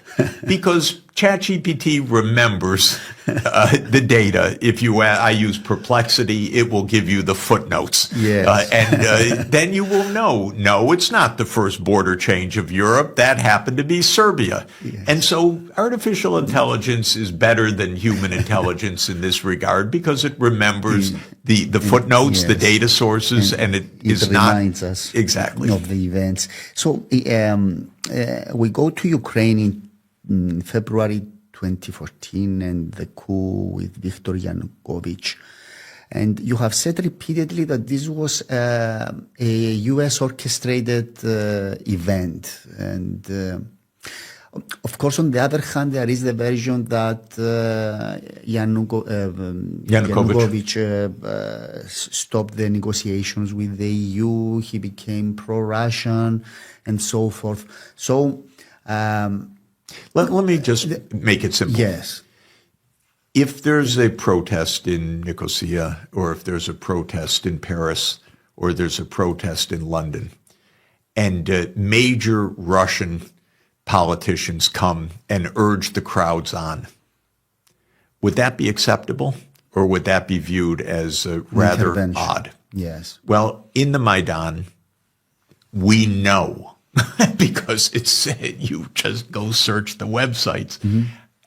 Speaker 2: because ChatGPT remembers the data. If I use Perplexity, it will give you the footnotes.
Speaker 1: Yes.
Speaker 2: And then you will know, no, it's not the first border change of Europe. That happened to be Serbia.
Speaker 1: Yes.
Speaker 2: And so artificial intelligence is better than human intelligence in this regard, because it remembers the footnotes, the
Speaker 1: Yes.
Speaker 2: data sources, and it is not.
Speaker 1: Reminds us
Speaker 2: Exactly.
Speaker 1: of the events. So we go to Ukraine in February 2014 and the coup with Viktor Yanukovych. And you have said repeatedly that this was a U.S. orchestrated event. And of course, on the other hand, there is the version that Yanukovych stopped the negotiations with the EU. He became pro-Russian and so forth. So
Speaker 2: Let me just make it simple.
Speaker 1: yes.
Speaker 2: If there's a protest in Nicosia, or if there's a protest in Paris, or there's a protest in London, and major Russian politicians come and urge the crowds on, would that be acceptable, or would that be viewed as rather
Speaker 1: Intervention.
Speaker 2: odd?
Speaker 1: Yes.
Speaker 2: Well, in the Maidan, we know, because it's you just go search the websites.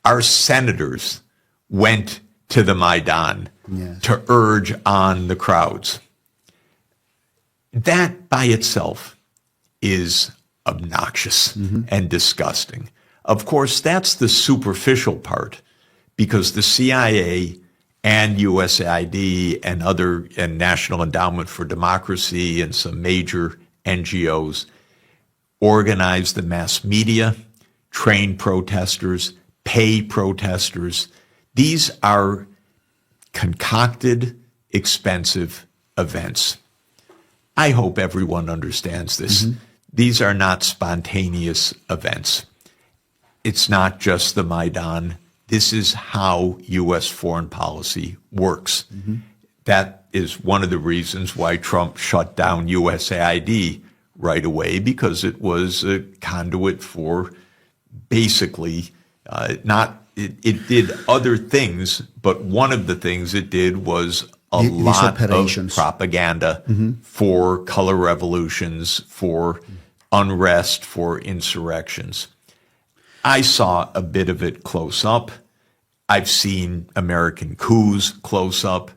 Speaker 2: Our senators went to the Maidan
Speaker 1: Yes.
Speaker 2: to urge on the crowds. That by itself is obnoxious and disgusting. Of course, that's the superficial part, because the CIA and USAID and National Endowment for Democracy and some major NGOs organize the mass media, train protesters, pay protesters. These are concocted, expensive events. I hope everyone understands this. These are not spontaneous events. It's not just the Maidan. This is how U.S. foreign policy works. That is one of the reasons why Trump shut down USAID right away, because it was a conduit for basically it did other things, but one of the things it did was a lot of propaganda for color revolutions, for unrest, for insurrections. I saw a bit of it close up. I've seen American coups close up.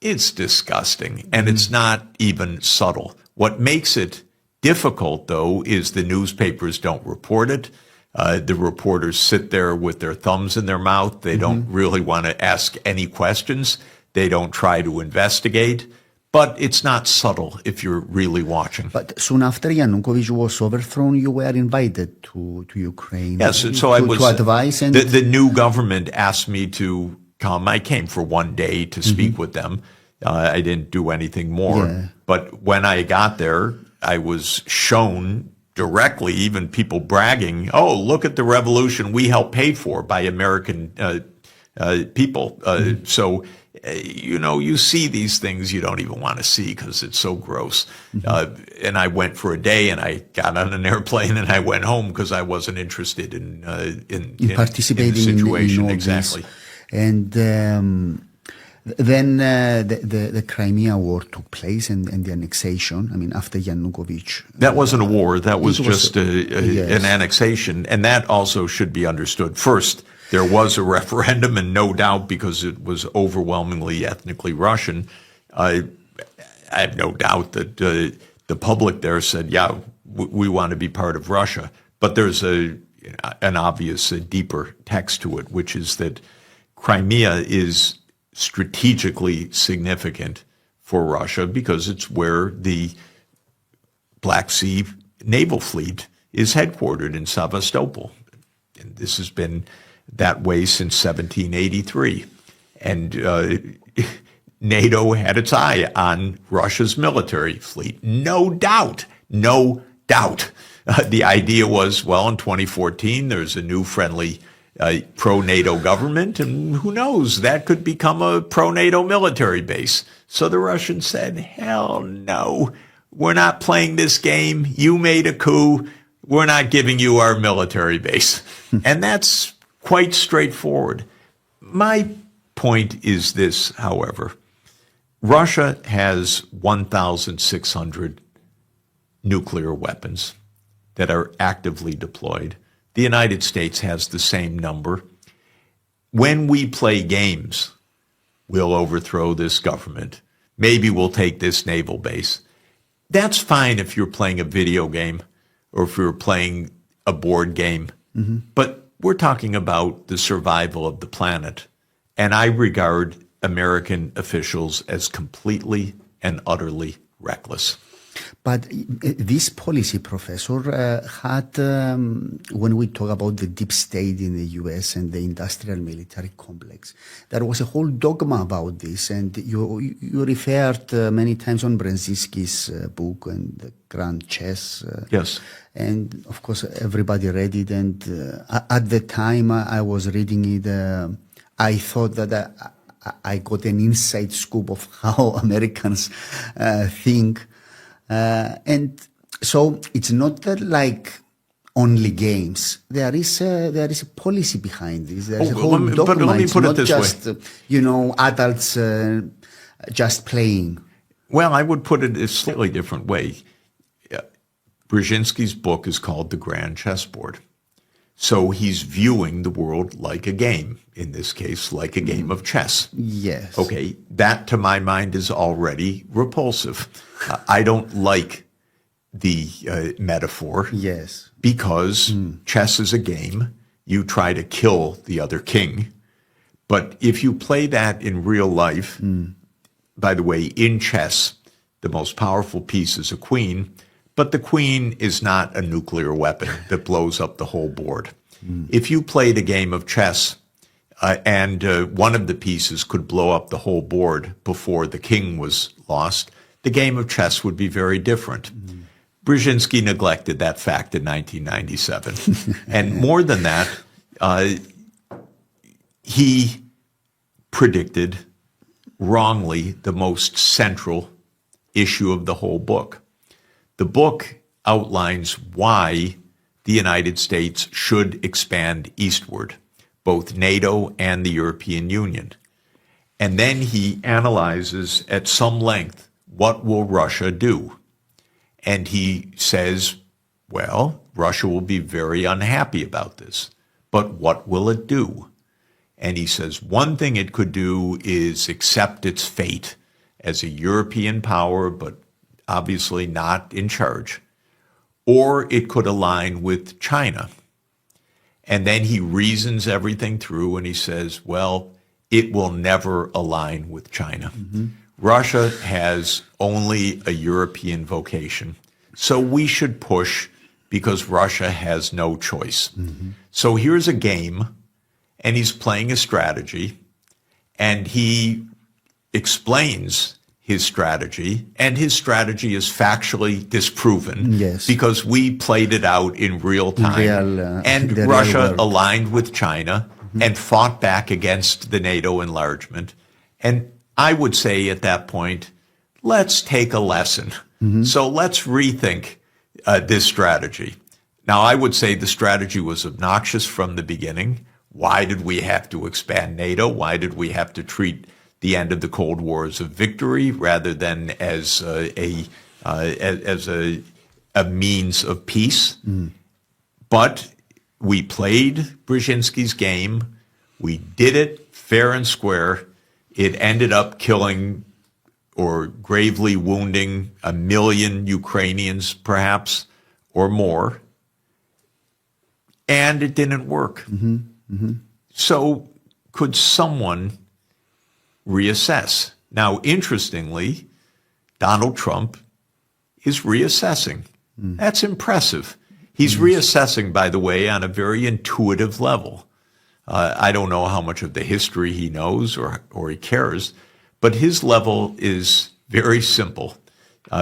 Speaker 2: It's disgusting, and it's not even subtle. What makes it difficult, though, is the newspapers don't report it. The reporters sit there with their thumbs in their mouth. They don't really want to ask any questions. They don't try to investigate. But it's not subtle if you're really watching.
Speaker 1: But soon after Yanukovych was overthrown, you were invited to Ukraine.
Speaker 2: Yes, so I was
Speaker 1: to advise. And
Speaker 2: the new government asked me to come. I came for one day to speak with them. I didn't do anything more.
Speaker 1: Yeah.
Speaker 2: But when I got there, I was shown directly, even people bragging, "Oh, look at the revolution we helped pay for by American people." So, you see these things you don't even want to see because it's so gross. And I went for a day, and I got on an airplane, and I went home because I wasn't interested in
Speaker 1: participating
Speaker 2: in the situation.
Speaker 1: in all
Speaker 2: Exactly.
Speaker 1: This. And then the Crimea War took place, and the annexation. I mean, after Yanukovych.
Speaker 2: That wasn't a war. That was just
Speaker 1: yes.
Speaker 2: an annexation. And that also should be understood. First, there was a referendum, and no doubt, because it was overwhelmingly ethnically Russian, I have no doubt that the public there said, yeah, we want to be part of Russia. But there's an obvious deeper text to it, which is that Crimea is strategically significant for Russia because it's where the Black Sea naval fleet is headquartered, in Sevastopol. And this has been that way since 1783. And NATO had its eye on Russia's military fleet. No doubt. No doubt. The idea was, well, in 2014, there's a new friendly pro-NATO government, and who knows, that could become a pro-NATO military base. So the Russians said, hell no, we're not playing this game. You made a coup. We're not giving you our military base. And that's quite straightforward. My point is this, however. Russia has 1,600 nuclear weapons that are actively deployed. The United States has the same number. When we play games, we'll overthrow this government. Maybe we'll take this naval base. That's fine if you're playing a video game or if you're playing a board game. But we're talking about the survival of the planet. And I regard American officials as completely and utterly reckless.
Speaker 1: But this policy, Professor, had, when we talk about the deep state in the U.S. and the industrial military complex, there was a whole dogma about this. And you referred many times on Brzezinski's book and the Grand Chess.
Speaker 2: Yes.
Speaker 1: And, of course, everybody read it. And at the time I was reading it, I thought that I got an inside scoop of how Americans think. And so it's not that like only games. There is a policy behind this. There's a whole dogma.
Speaker 2: But let me put it this
Speaker 1: way. Adults just playing.
Speaker 2: Well, I would put it a slightly different way. Brzezinski's book is called The Grand Chessboard. So he's viewing the world like a game, in this case, like a game of chess.
Speaker 1: Yes.
Speaker 2: Okay, that to my mind is already repulsive. I don't like the metaphor.
Speaker 1: Yes.
Speaker 2: Because chess is a game. You try to kill the other king. But if you play that in real life, by the way, in chess, the most powerful piece is a queen. But the queen is not a nuclear weapon that blows up the whole board. If you played a game of chess and one of the pieces could blow up the whole board before the king was lost, the game of chess would be very different. Brzezinski neglected that fact in 1997. And more than that, he predicted wrongly the most central issue of the whole book. The book outlines why the United States should expand eastward, both NATO and the European Union. And then he analyzes at some length, what will Russia do? And he says, well, Russia will be very unhappy about this, but what will it do? And he says, one thing it could do is accept its fate as a European power, but obviously not in charge. Or it could align with China. And then he reasons everything through and he says, well, it will never align with China. Russia has only a European vocation. So we should push because Russia has no choice. So here's a game, and he's playing a strategy, and he explains his strategy, and his strategy is factually disproven because we played it out in real time. And Russia aligned with China and fought back against the NATO enlargement. And I would say at that point, let's take a lesson. So let's rethink this strategy. Now, I would say the strategy was obnoxious from the beginning. Why did we have to expand NATO? Why did we have to treat the end of the Cold War as a victory rather than as a means of peace? But we played Brzezinski's game. We did it fair and square. It ended up killing or gravely wounding 1 million Ukrainians, perhaps, or more. And it didn't work. So could someone reassess? Now, interestingly, Donald Trump is reassessing. That's impressive. He's reassessing, by the way, on a very intuitive level. I don't know how much of the history he knows or he cares, but his level is very simple,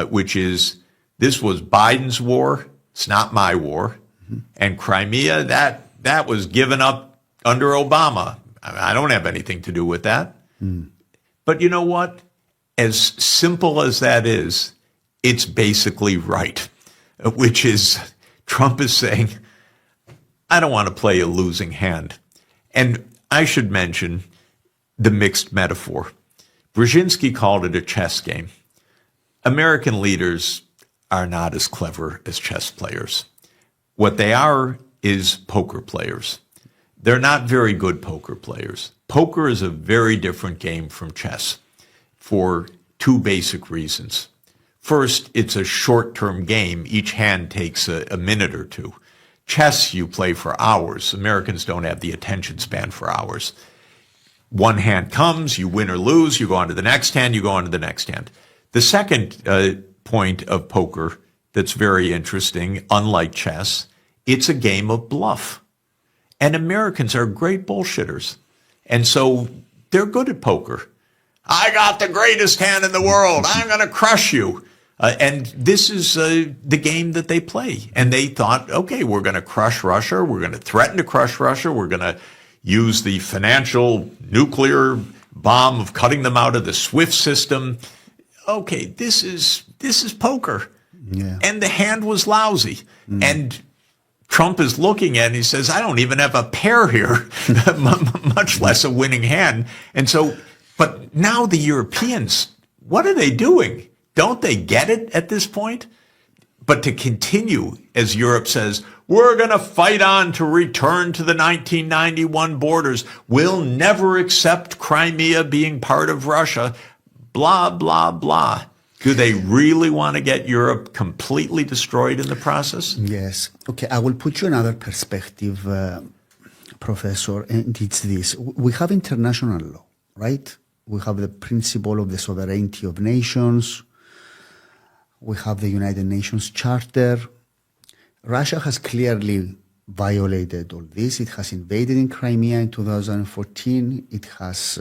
Speaker 2: which is this was Biden's war. It's not my war. And Crimea, that was given up under Obama. I don't have anything to do with that. But you know what? As simple as that is, it's basically right, which is Trump is saying, I don't want to play a losing hand. And I should mention the mixed metaphor. Brzezinski called it a chess game. American leaders are not as clever as chess players. What they are is poker players. They're not very good poker players. Poker is a very different game from chess for two basic reasons. First, it's a short-term game. Each hand takes a minute or two. Chess, you play for hours. Americans don't have the attention span for hours. One hand comes, you win or lose, you go on to the next hand, you go on to the next hand. The second point of poker that's very interesting, unlike chess, it's a game of bluff. And Americans are great bullshitters. And so they're good at poker. I got the greatest hand in the world. I'm going to crush you. And this is the game that they play. And they thought, okay, we're going to crush Russia. We're going to threaten to crush Russia. We're going to use the financial nuclear bomb of cutting them out of the SWIFT system. Okay, this is poker.
Speaker 1: Yeah.
Speaker 2: And the hand was lousy. And Trump is looking at it and he says, I don't even have a pair here, much less a winning hand. And so, but now the Europeans, what are they doing? Don't they get it at this point? But to continue, as Europe says, we're going to fight on to return to the 1991 borders. We'll never accept Crimea being part of Russia. Blah, blah, blah. Do they really want to get Europe completely destroyed in the process?
Speaker 1: Yes. Okay, I will put you another perspective, Professor, and it's this. We have international law, right? We have the principle of the sovereignty of nations. We have the United Nations Charter. Russia has clearly violated all this. It has invaded in Crimea in 2014. It has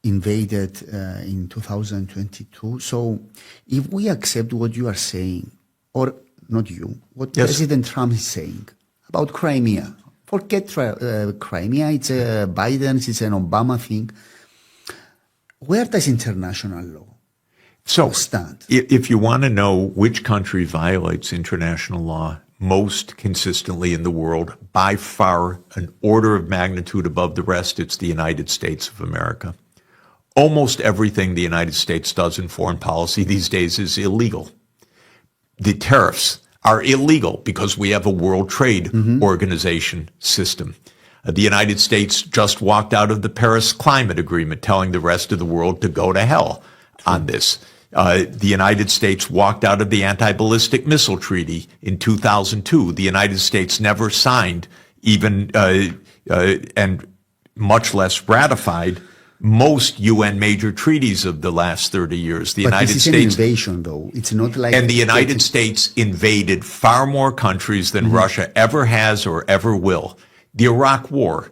Speaker 1: invaded in 2022. So if we accept what you are saying, or not you, what President Trump is saying about Crimea, forget Crimea, it's a Biden's, it's an Obama thing. Where does international law stand?
Speaker 2: If you want to know which country violates international law most consistently in the world, by far an order of magnitude above the rest, it's the United States of America. Almost everything the United States does in foreign policy these days is illegal. The tariffs are illegal because we have a World Trade Organization system. The United States just walked out of the Paris Climate Agreement, telling the rest of the world to go to hell on this. The United States walked out of the Anti-Ballistic Missile Treaty in 2002. The United States never signed even, and much less ratified, most UN major treaties of the last 30 years. The United States,
Speaker 1: an invasion, though. It's not like.
Speaker 2: And the United States invaded far more countries than Russia ever has or ever will. The Iraq War,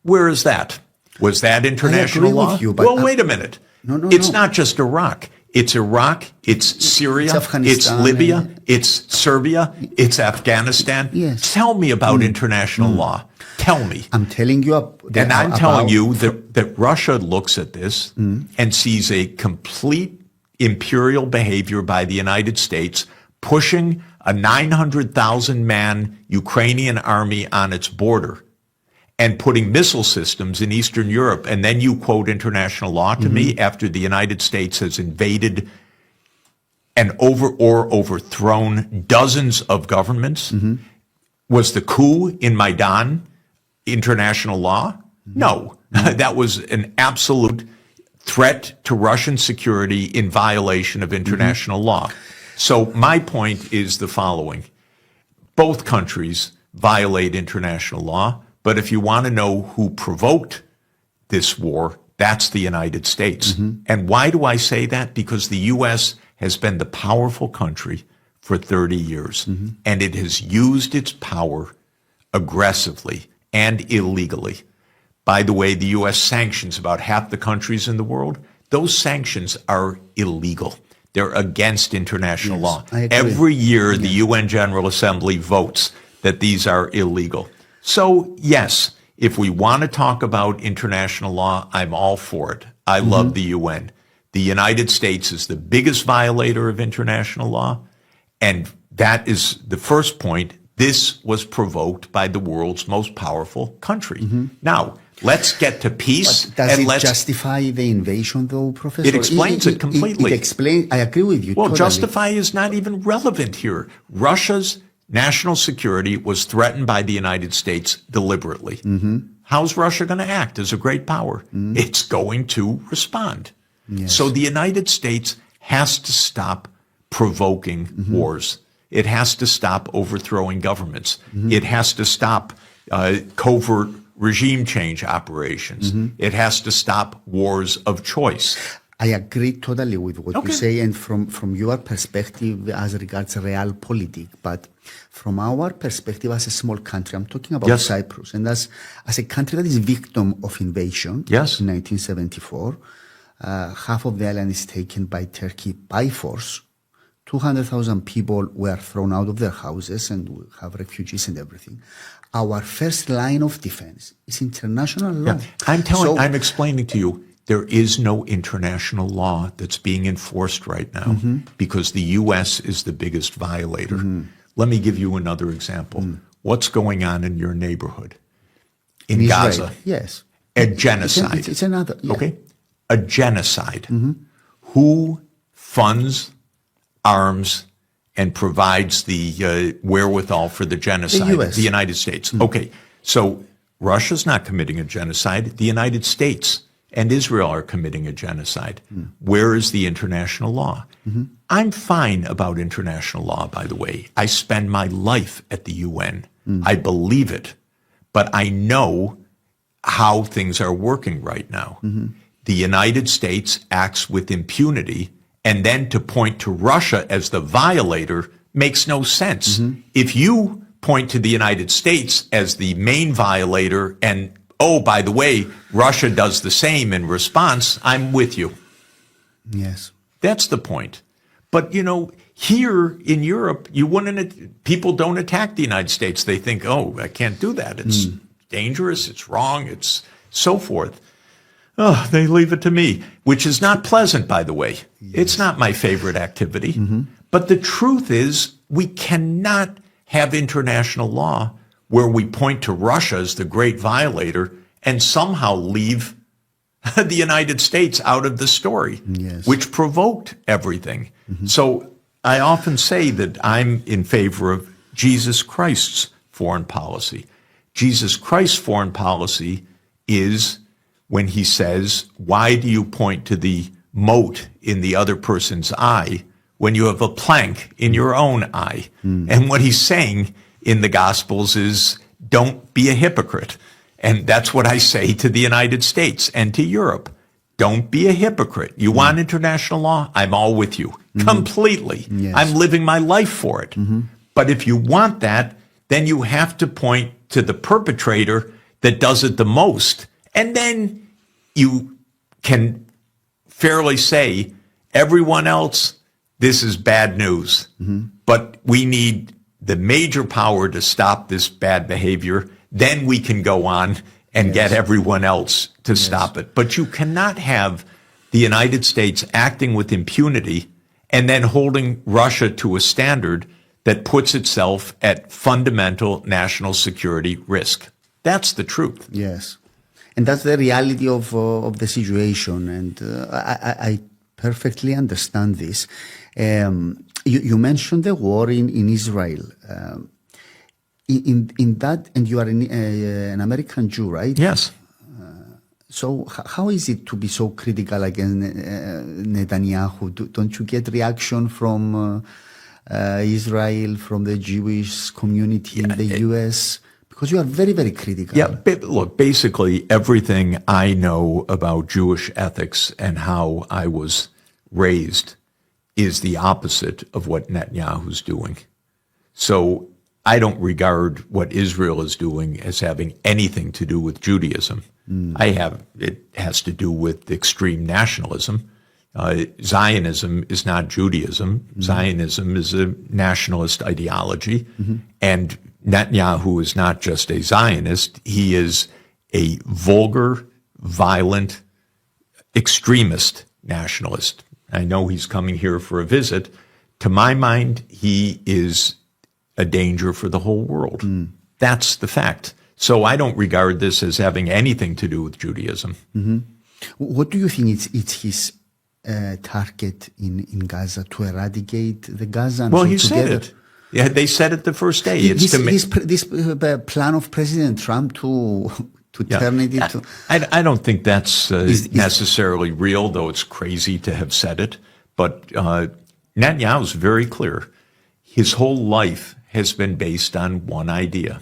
Speaker 2: where is that? Was that international law?
Speaker 1: With you, but
Speaker 2: well, wait a minute. It's not just Iraq. It's Iraq, it's Syria, it's Libya, it's Serbia, it's Afghanistan.
Speaker 1: Yes.
Speaker 2: Tell me about international law. Tell me.
Speaker 1: I'm telling you.
Speaker 2: And I'm telling you that Russia looks at this and sees a complete imperial behavior by the United States pushing a 900,000-man Ukrainian army on its border and putting missile systems in Eastern Europe. And then you quote international law to me after the United States has invaded and overthrown dozens of governments. Was the coup in Maidan international law? No. That was an absolute threat to Russian security in violation of international law. So my point is the following. Both countries violate international law. But if you want to know who provoked this war, that's the United States. And why do I say that? Because the U.S. has been the powerful country for 30 years, and it has used its power aggressively and illegally. By the way, the U.S. sanctions about half the countries in the world. Those sanctions are illegal. They're against international law. Every year, the UN General Assembly votes that these are illegal. So, yes, if we want to talk about international law, I'm all for it. I love the UN. The United States is the biggest violator of international law, and that is the first point. This was provoked by the world's most powerful country. Now, let's get to peace.
Speaker 1: But does it justify the invasion, though, Professor?
Speaker 2: It explains it completely.
Speaker 1: It explains. I agree with you.
Speaker 2: Well,
Speaker 1: totally.
Speaker 2: justify is not even relevant here. Russia's national security was threatened by the United States deliberately. How's Russia going to act as a great power? It's going to respond.
Speaker 1: Yes.
Speaker 2: So the United States has to stop provoking wars. It has to stop overthrowing governments. It has to stop covert regime change operations. It has to stop wars of choice.
Speaker 1: I agree totally with what you say, and from your perspective as regards realpolitik, but from our perspective as a small country, I'm talking about Cyprus, and as a country that is victim of invasion in 1974, half of the island is taken by Turkey by force. 200,000 people were thrown out of their houses, and we have refugees and everything. Our first line of defense is international law.
Speaker 2: I'm explaining to you. There is no international law that's being enforced right now because the U.S. is the biggest violator. Let me give you another example. What's going on in your neighborhood? In Gaza?
Speaker 1: Yes.
Speaker 2: A genocide.
Speaker 1: It's another. Yeah.
Speaker 2: Okay. A genocide. Who funds, arms, and provides the wherewithal for the genocide?
Speaker 1: The US.
Speaker 2: The United States. Okay. So Russia's not committing a genocide. The United States and Israel are committing a genocide. Where is the international law? I'm fine about international law, by the way. I spend my life at the UN. I believe it. But I know how things are working right now. The United States acts with impunity, and then to point to Russia as the violator makes no sense. If you point to the United States as the main violator and oh, by the way, Russia does the same in response, I'm with you.
Speaker 1: Yes.
Speaker 2: That's the point. But, here in Europe, people don't attack the United States. They think, oh, I can't do that. It's dangerous. It's wrong. It's so forth. Oh, they leave it to me, which is not pleasant, by the way. Yes. It's not my favorite activity. But the truth is, we cannot have international law where we point to Russia as the great violator and somehow leave the United States out of the story,
Speaker 1: yes.
Speaker 2: which provoked everything. So I often say that I'm in favor of Jesus Christ's foreign policy. Jesus Christ's foreign policy is when he says, why do you point to the mote in the other person's eye when you have a plank in your own eye? And what he's saying in the Gospels is, don't be a hypocrite. And that's what I say to the United States and to Europe. Don't be a hypocrite. You want international law? I'm all with you. Completely.
Speaker 1: Yes.
Speaker 2: I'm living my life for it. But if you want that, then you have to point to the perpetrator that does it the most. And then you can fairly say, everyone else, this is bad news. But we need the major power to stop this bad behavior. Then we can go on and get everyone else to stop it. But you cannot have the United States acting with impunity and then holding Russia to a standard that puts itself at fundamental national security risk. That's the truth.
Speaker 1: Yes. And that's the reality of the situation. And I perfectly understand this. You mentioned the war in Israel. In that, and you are an American Jew, right?
Speaker 2: Yes.
Speaker 1: So how is it to be so critical against Netanyahu? Don't you get reaction from Israel, from the Jewish community in the U.S.? Because you are very, very critical.
Speaker 2: Yeah, look, basically everything I know about Jewish ethics and how I was raised is the opposite of what Netanyahu's doing. So I don't regard what Israel is doing as having anything to do with Judaism. It has to do with extreme nationalism. Zionism is not Judaism. Zionism is a nationalist ideology. And Netanyahu is not just a Zionist. He is a vulgar, violent, extremist nationalist. I know he's coming here for a visit. To my mind, he is a danger for the whole world. That's the fact. So I don't regard this as having anything to do with Judaism.
Speaker 1: What do you think it's his target in Gaza, to eradicate the Gaza? And
Speaker 2: well,
Speaker 1: so
Speaker 2: he said it. Yeah, they said it the first day.
Speaker 1: This plan of President Trump to turn it into...
Speaker 2: I don't think that's necessarily real, though it's crazy to have said it. But Netanyahu is very clear. His whole life has been based on one idea,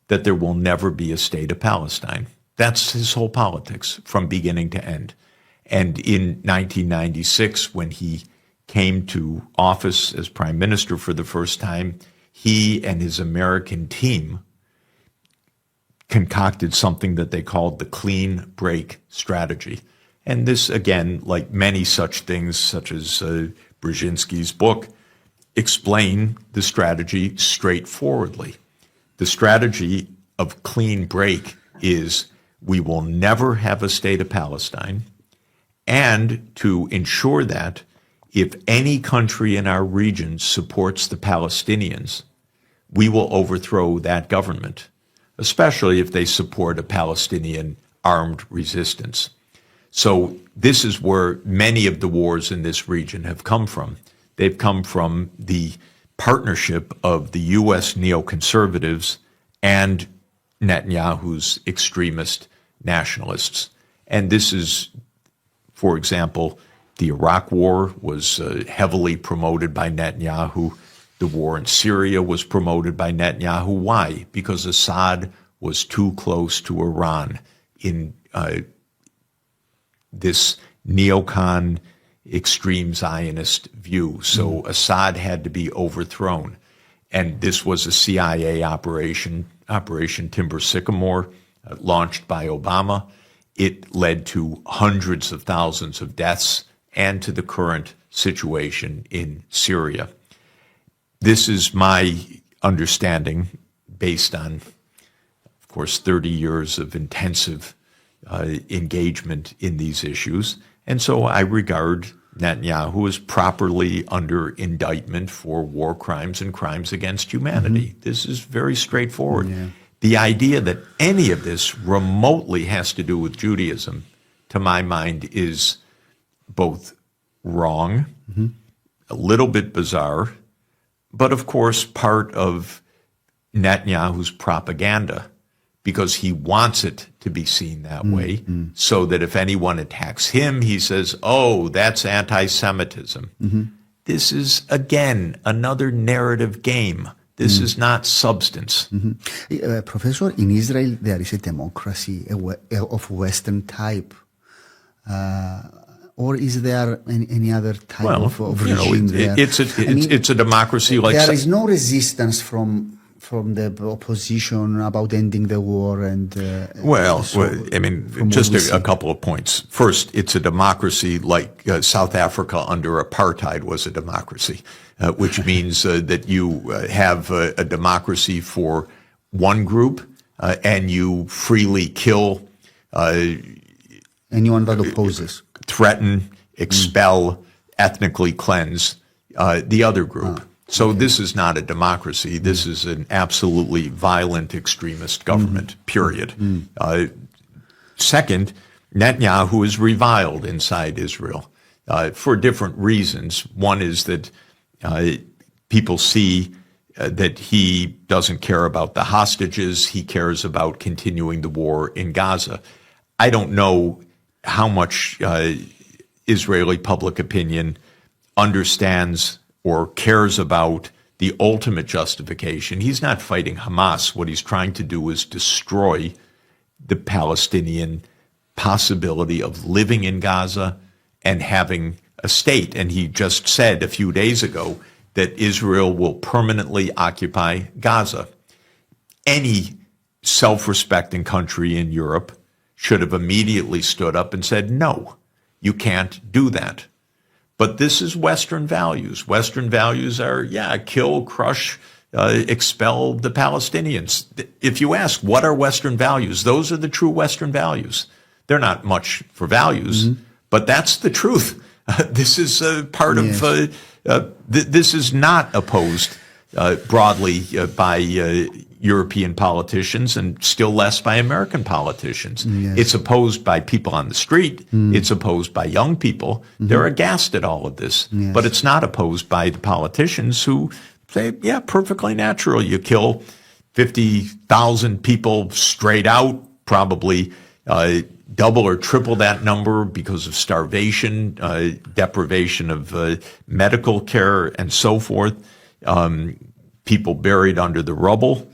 Speaker 2: that there will never be a state of Palestine. That's his whole politics from beginning to end. And in 1996, when he came to office as prime minister for the first time, he and his American team concocted something that they called the clean break strategy. And this, again, like many such things, such as Brzezinski's book, explain the strategy straightforwardly. The strategy of clean break is we will never have a state of Palestine, and to ensure that if any country in our region supports the Palestinians, we will overthrow that government, especially if they support a Palestinian armed resistance. So this is where many of the wars in this region have come from. They've come from the partnership of the U.S. neoconservatives and Netanyahu's extremist nationalists. And this is, for example, the Iraq War was heavily promoted by Netanyahu. The war in Syria was promoted by Netanyahu. Why? Because Assad was too close to Iran in this neocon extreme Zionist view. So Assad had to be overthrown. And this was a CIA operation, Operation Timber Sycamore, launched by Obama. It led to hundreds of thousands of deaths and to the current situation in Syria. This is my understanding based on, of course, 30 years of intensive engagement in these issues. And so I regard Netanyahu as properly under indictment for war crimes and crimes against humanity. This is very straightforward. Yeah. The idea that any of this remotely has to do with Judaism, to my mind, is both wrong, a little bit bizarre, but of course part of Netanyahu's propaganda, because he wants it to be seen that way, so that if anyone attacks him, he says, oh, that's anti-Semitism. This is, again, another narrative game. This is not substance.
Speaker 1: Professor, in Israel, there is a democracy of Western type. Or is there any other type of regime there?
Speaker 2: It's a democracy like...
Speaker 1: There is no resistance from the opposition about ending the war and...
Speaker 2: just a couple of points. First, it's a democracy like South Africa under apartheid was a democracy, which means that you have a democracy for one group and you freely kill...
Speaker 1: anyone that opposes.
Speaker 2: Threaten, expel, ethnically cleanse the other group. So this is not a democracy. This is an absolutely violent extremist government, period. Second, Netanyahu is reviled inside Israel for different reasons. One is that people see that he doesn't care about the hostages. He cares about continuing the war in Gaza. I don't know how much Israeli public opinion understands or cares about the ultimate justification. He's not fighting Hamas. What he's trying to do is destroy the Palestinian possibility of living in Gaza and having a state. And he just said a few days ago that Israel will permanently occupy Gaza. Any self-respecting country in Europe should have immediately stood up and said, no, you can't do that. But this is Western values. Western values are, kill, crush, expel the Palestinians. If you ask, what are Western values? Those are the true Western values. They're not much for values, but that's the truth. This is part of, this is not opposed broadly by European politicians and still less by American politicians. It's opposed by people on the street. It's opposed by young people. They're aghast at all of this. But it's not opposed by the politicians who say, perfectly natural. You kill 50,000 people straight out, probably double or triple that number because of starvation, deprivation of medical care, and so forth. People buried under the rubble.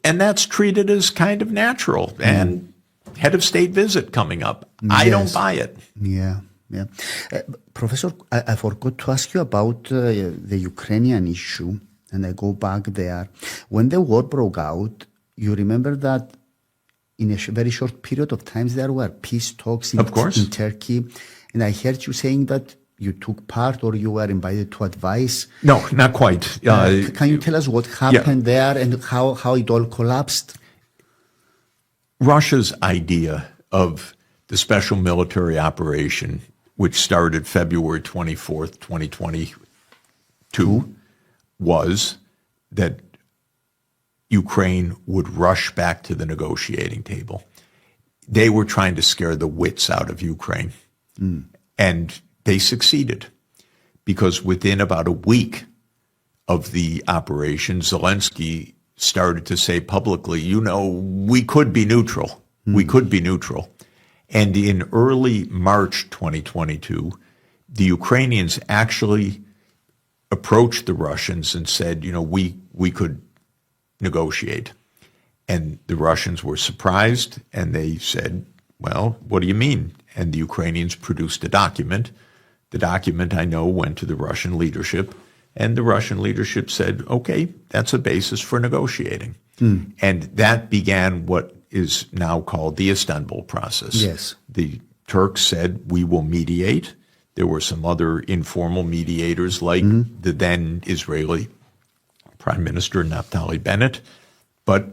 Speaker 2: And that's treated as kind of natural. And head of state visit coming up. I don't buy it.
Speaker 1: Professor, I forgot to ask you about the Ukrainian issue, and I go back there. When the war broke out, you remember that in a very short period of time there were peace talks in Turkey. And I heard you saying that you took part or you were invited to advise.
Speaker 2: No, not quite.
Speaker 1: Can you tell us what happened there and how it all collapsed?
Speaker 2: Russia's idea of the special military operation, which started February 24th, 2022, was that Ukraine would rush back to the negotiating table. They were trying to scare the wits out of Ukraine. And they succeeded because within about a week of the operation, Zelensky started to say publicly, we could be neutral. We could be neutral. And in early March 2022, the Ukrainians actually approached the Russians and said, we could negotiate. And the Russians were surprised and they said, well, what do you mean? And the Ukrainians produced a document. The document, I know, went to the Russian leadership, and the Russian leadership said, okay, that's a basis for negotiating. And that began what is now called the Istanbul process.
Speaker 1: Yes.
Speaker 2: The Turks said, we will mediate. There were some other informal mediators like the then Israeli Prime Minister Naftali Bennett, but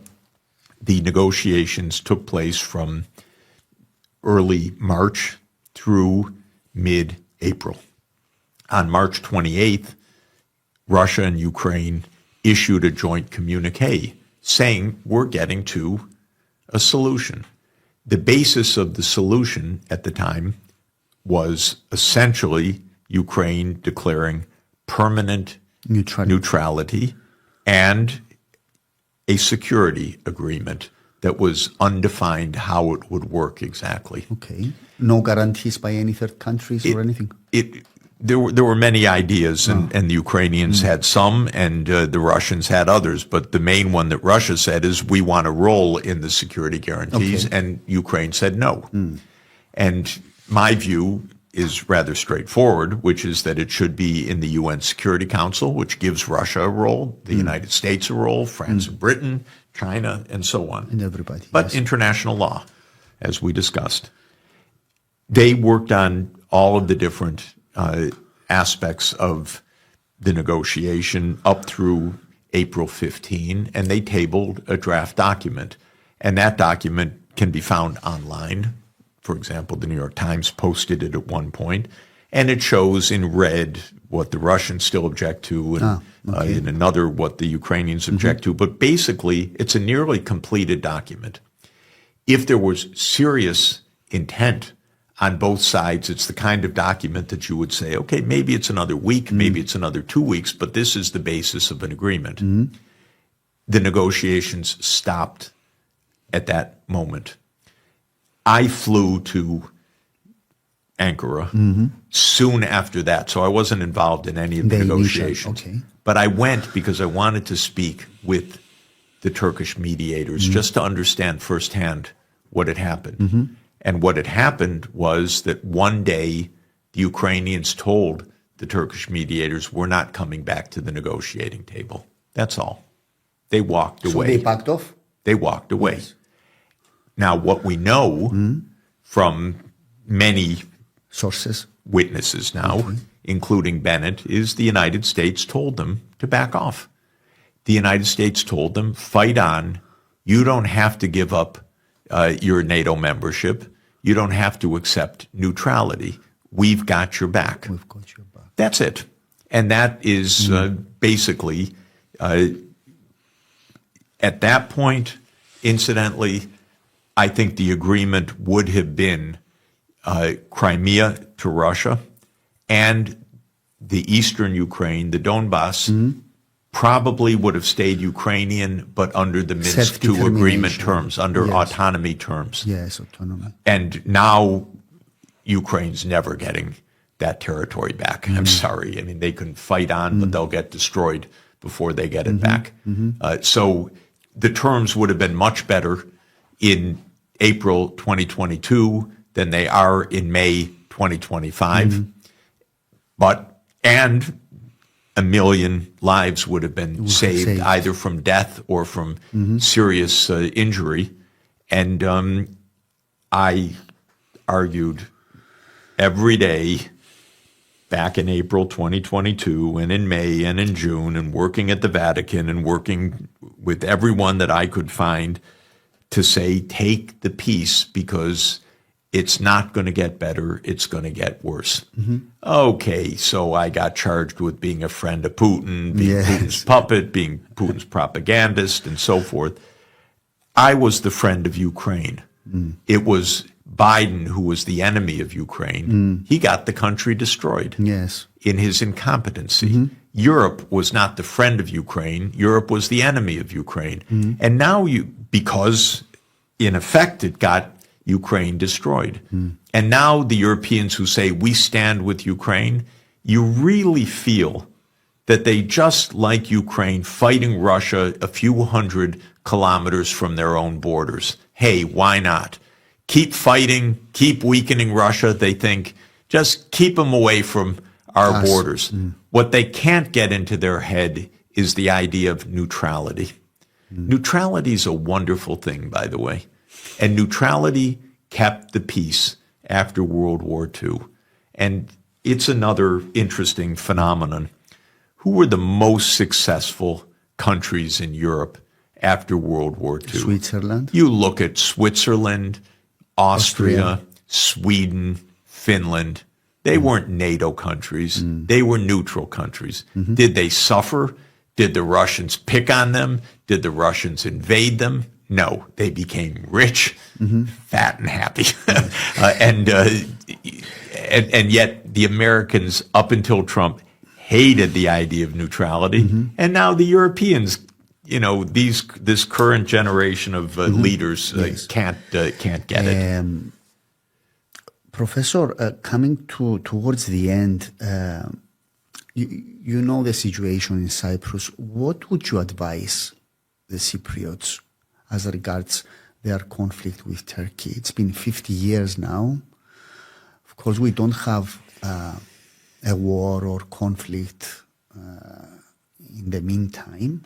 Speaker 2: the negotiations took place from early March through mid-April. On March 28th, Russia and Ukraine issued a joint communique saying we're getting to a solution. The basis of the solution at the time was essentially Ukraine declaring permanent neutrality and a security agreement that was undefined how it would work exactly.
Speaker 1: Okay. No guarantees by any third countries or anything?
Speaker 2: There were many ideas, and the Ukrainians had some, and the Russians had others. But the main one that Russia said is, we want a role in the security guarantees, and Ukraine said no. And my view is rather straightforward, which is that it should be in the UN Security Council, which gives Russia a role, the United States a role, France and Britain, China, and so on.
Speaker 1: And everybody.
Speaker 2: But international law, as we discussed. They worked on all of the different aspects of the negotiation up through April 15, and they tabled a draft document. And that document can be found online. For example, the New York Times posted it at one point, and it shows in red what the Russians still object to, and in another what the Ukrainians object to. But basically, it's a nearly completed document. If there was serious intent on both sides, it's the kind of document that you would say, okay, maybe it's another week, maybe it's another 2 weeks, but this is the basis of an agreement. The negotiations stopped at that moment. I flew to Ankara soon after that, so I wasn't involved in any of the negotiations. But I went because I wanted to speak with the Turkish mediators just to understand firsthand what had happened. And what had happened was that one day the Ukrainians told the Turkish mediators, we're not coming back to the negotiating table. That's all. They walked away.
Speaker 1: So they backed off?
Speaker 2: They walked away. Yes. Now, what we know from many
Speaker 1: sources,
Speaker 2: witnesses now, including Bennett, is the United States told them to back off. The United States told them, fight on. You don't have to give up your NATO membership. You don't have to accept neutrality. We've got your back.
Speaker 1: We've got your back.
Speaker 2: That's it. And that is basically, at that point, incidentally, I think the agreement would have been Crimea to Russia and the eastern Ukraine, the Donbass, probably would have stayed Ukrainian, but under the Minsk II agreement terms, under autonomy terms.
Speaker 1: Yes, autonomy.
Speaker 2: And now Ukraine's never getting that territory back. I'm sorry. I mean, they can fight on, but they'll get destroyed before they get it back. So the terms would have been much better in April 2022 than they are in May 2025. And 1 million lives would have been saved either from death or from serious injury. And I argued every day back in April 2022 and in May and in June, and working at the Vatican and working with everyone that I could find to say, take the peace because it's not going to get better, it's going to get worse. Okay, so I got charged with being a friend of Putin, being Putin's puppet, being Putin's propagandist, and so forth. I was the friend of Ukraine. It was Biden who was the enemy of Ukraine. He got the country destroyed in his incompetency. Europe was not the friend of Ukraine. Europe was the enemy of Ukraine. And now because in effect it got Ukraine destroyed. And now the Europeans who say, we stand with Ukraine, you really feel that they just like Ukraine fighting Russia a few hundred kilometers from their own borders. Hey, why not? Keep fighting, keep weakening Russia. They think, just keep them away from our borders. What they can't get into their head is the idea of neutrality. Neutrality is a wonderful thing, by the way. And neutrality kept the peace after World War II. And it's another interesting phenomenon. Who were the most successful countries in Europe after World War II?
Speaker 1: Switzerland.
Speaker 2: You look at Switzerland, Austria, Sweden, Finland. They weren't NATO countries. They were neutral countries. Did they suffer? Did the Russians pick on them? Did the Russians invade them? No, they became rich, fat, and happy. And yet the Americans, up until Trump, hated the idea of neutrality. And now the Europeans, this current generation of leaders can't get it.
Speaker 1: Professor, coming towards the end, you know the situation in Cyprus. What would you advise the Cypriots as regards their conflict with Turkey? It's been 50 years now. Of course, we don't have a war or conflict in the meantime,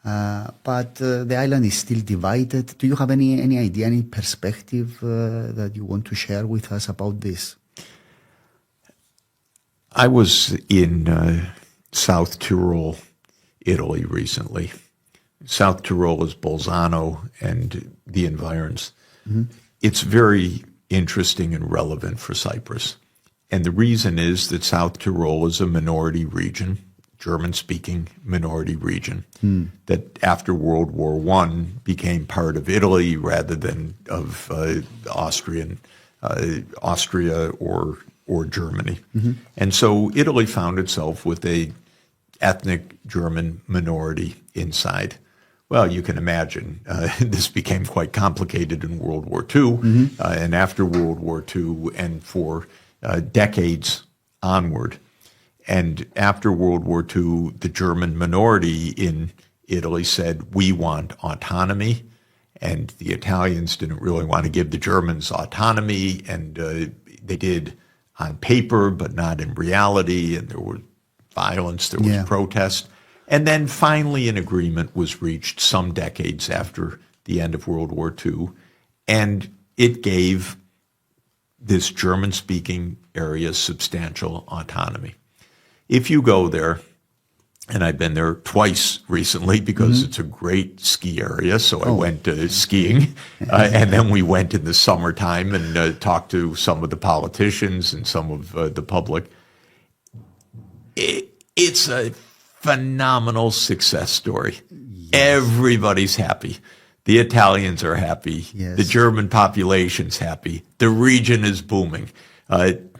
Speaker 1: but the island is still divided. Do you have any idea, any perspective that you want to share with us about this?
Speaker 2: I was in South Tyrol, Italy recently. South Tyrol is Bolzano and the environs. It's very interesting and relevant for Cyprus. And the reason is that South Tyrol is a minority region, German-speaking minority region, that after World War I became part of Italy rather than of Austria or Germany. And so Italy found itself with a ethnic German minority inside. Well, you can imagine this became quite complicated in World War II and after World War II and for decades onward. And after World War II, the German minority in Italy said, we want autonomy. And the Italians didn't really want to give the Germans autonomy. And they did on paper, but not in reality. And there was violence, there was protest. And then finally an agreement was reached some decades after the end of World War II. And it gave this German-speaking area substantial autonomy. If you go there, and I've been there twice recently because it's a great ski area, so I went skiing, and then we went in the summertime and talked to some of the politicians and some of the public. It's a phenomenal success story. Yes. Everybody's happy. The Italians are happy. Yes. The German population's happy. The region is booming.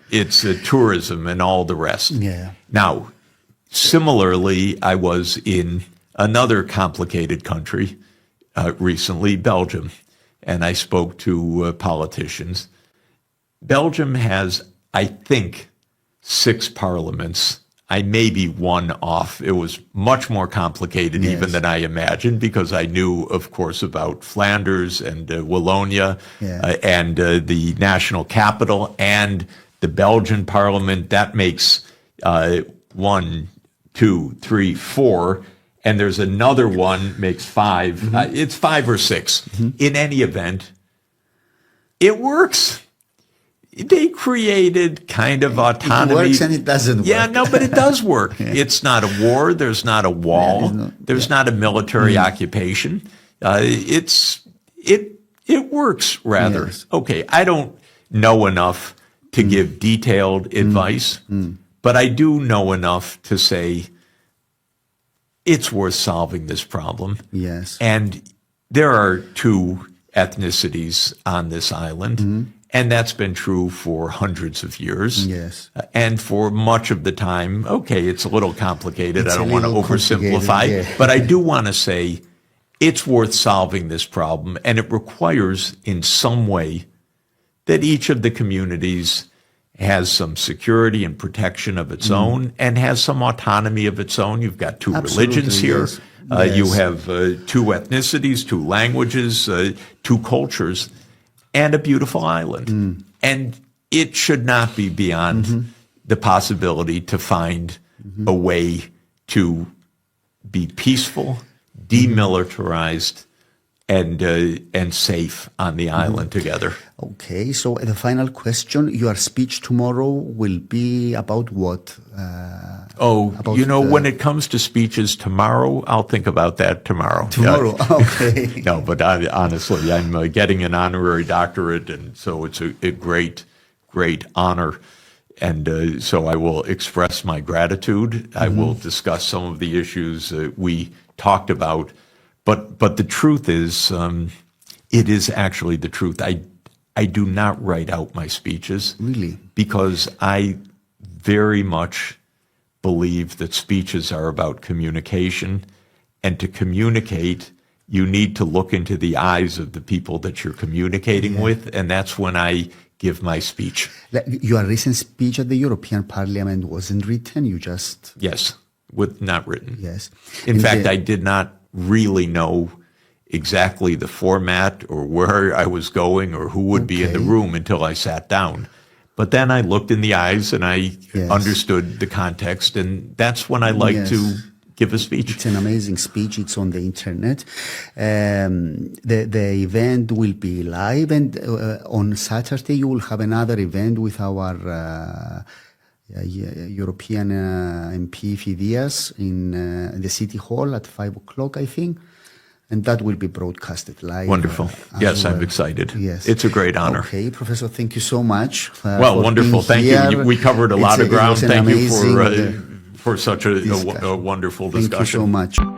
Speaker 2: It's tourism and all the rest. Yeah. Now, similarly, I was in another complicated country recently, Belgium, and I spoke to politicians. Belgium has, I think, 6 parliaments. I may be one off. It was much more complicated even than I imagined because I knew, of course, about Flanders and Wallonia and the national capital and the Belgian parliament. That makes 1, 2, 3, 4, and there's another one makes 5. It's 5 or 6. In any event, it works. They created kind of autonomy.
Speaker 1: It works and it doesn't work.
Speaker 2: Yeah, no, but it does work. It's not a war. There's not a wall. There's not a military occupation. It works rather. Yes. Okay, I don't know enough to give detailed advice, but I do know enough to say it's worth solving this problem. Yes. And there are 2 ethnicities on this island. And that's been true for hundreds of years. Yes. And for much of the time, okay, it's a little complicated. I don't want to oversimplify, but I do want to say it's worth solving this problem. And it requires in some way that each of the communities has some security and protection of its own and has some autonomy of its own. You've got 2 religions here. Yes. You have 2 ethnicities, 2 languages, 2 cultures. And a beautiful island. And it should not be beyond the possibility to find a way to be peaceful, demilitarized, and safe on the island together.
Speaker 1: Okay, so the final question, your speech tomorrow will be about what?
Speaker 2: When it comes to speeches tomorrow, I'll think about that tomorrow.
Speaker 1: Tomorrow, okay.
Speaker 2: No, but honestly, I'm getting an honorary doctorate, and so it's a great, great honor. And so I will express my gratitude. I will discuss some of the issues we talked about. But the truth is, it is actually the truth. I do not write out my speeches.
Speaker 1: Really?
Speaker 2: Because I very much believe that speeches are about communication. And to communicate, you need to look into the eyes of the people that you're communicating with. And that's when I give my speech.
Speaker 1: Your recent speech at the European Parliament wasn't written, you just...
Speaker 2: Yes, not written.
Speaker 1: Yes.
Speaker 2: In fact, I did not really know exactly the format or where I was going or who would be in the room until I sat down. But then I looked in the eyes and I understood the context, and that's when I like to give a speech.
Speaker 1: It's an amazing speech. It's on the internet. The event will be live, and on Saturday you will have another event with our European MP Fidias in the City Hall at 5 o'clock, I think. And that will be broadcasted live.
Speaker 2: Wonderful. Yes, I'm excited.
Speaker 1: Yes.
Speaker 2: It's a great honor.
Speaker 1: Okay, Professor, thank you so much.
Speaker 2: Well, wonderful. Thank you. We covered a lot of ground. Thank you for such a wonderful discussion.
Speaker 1: Thank you so much.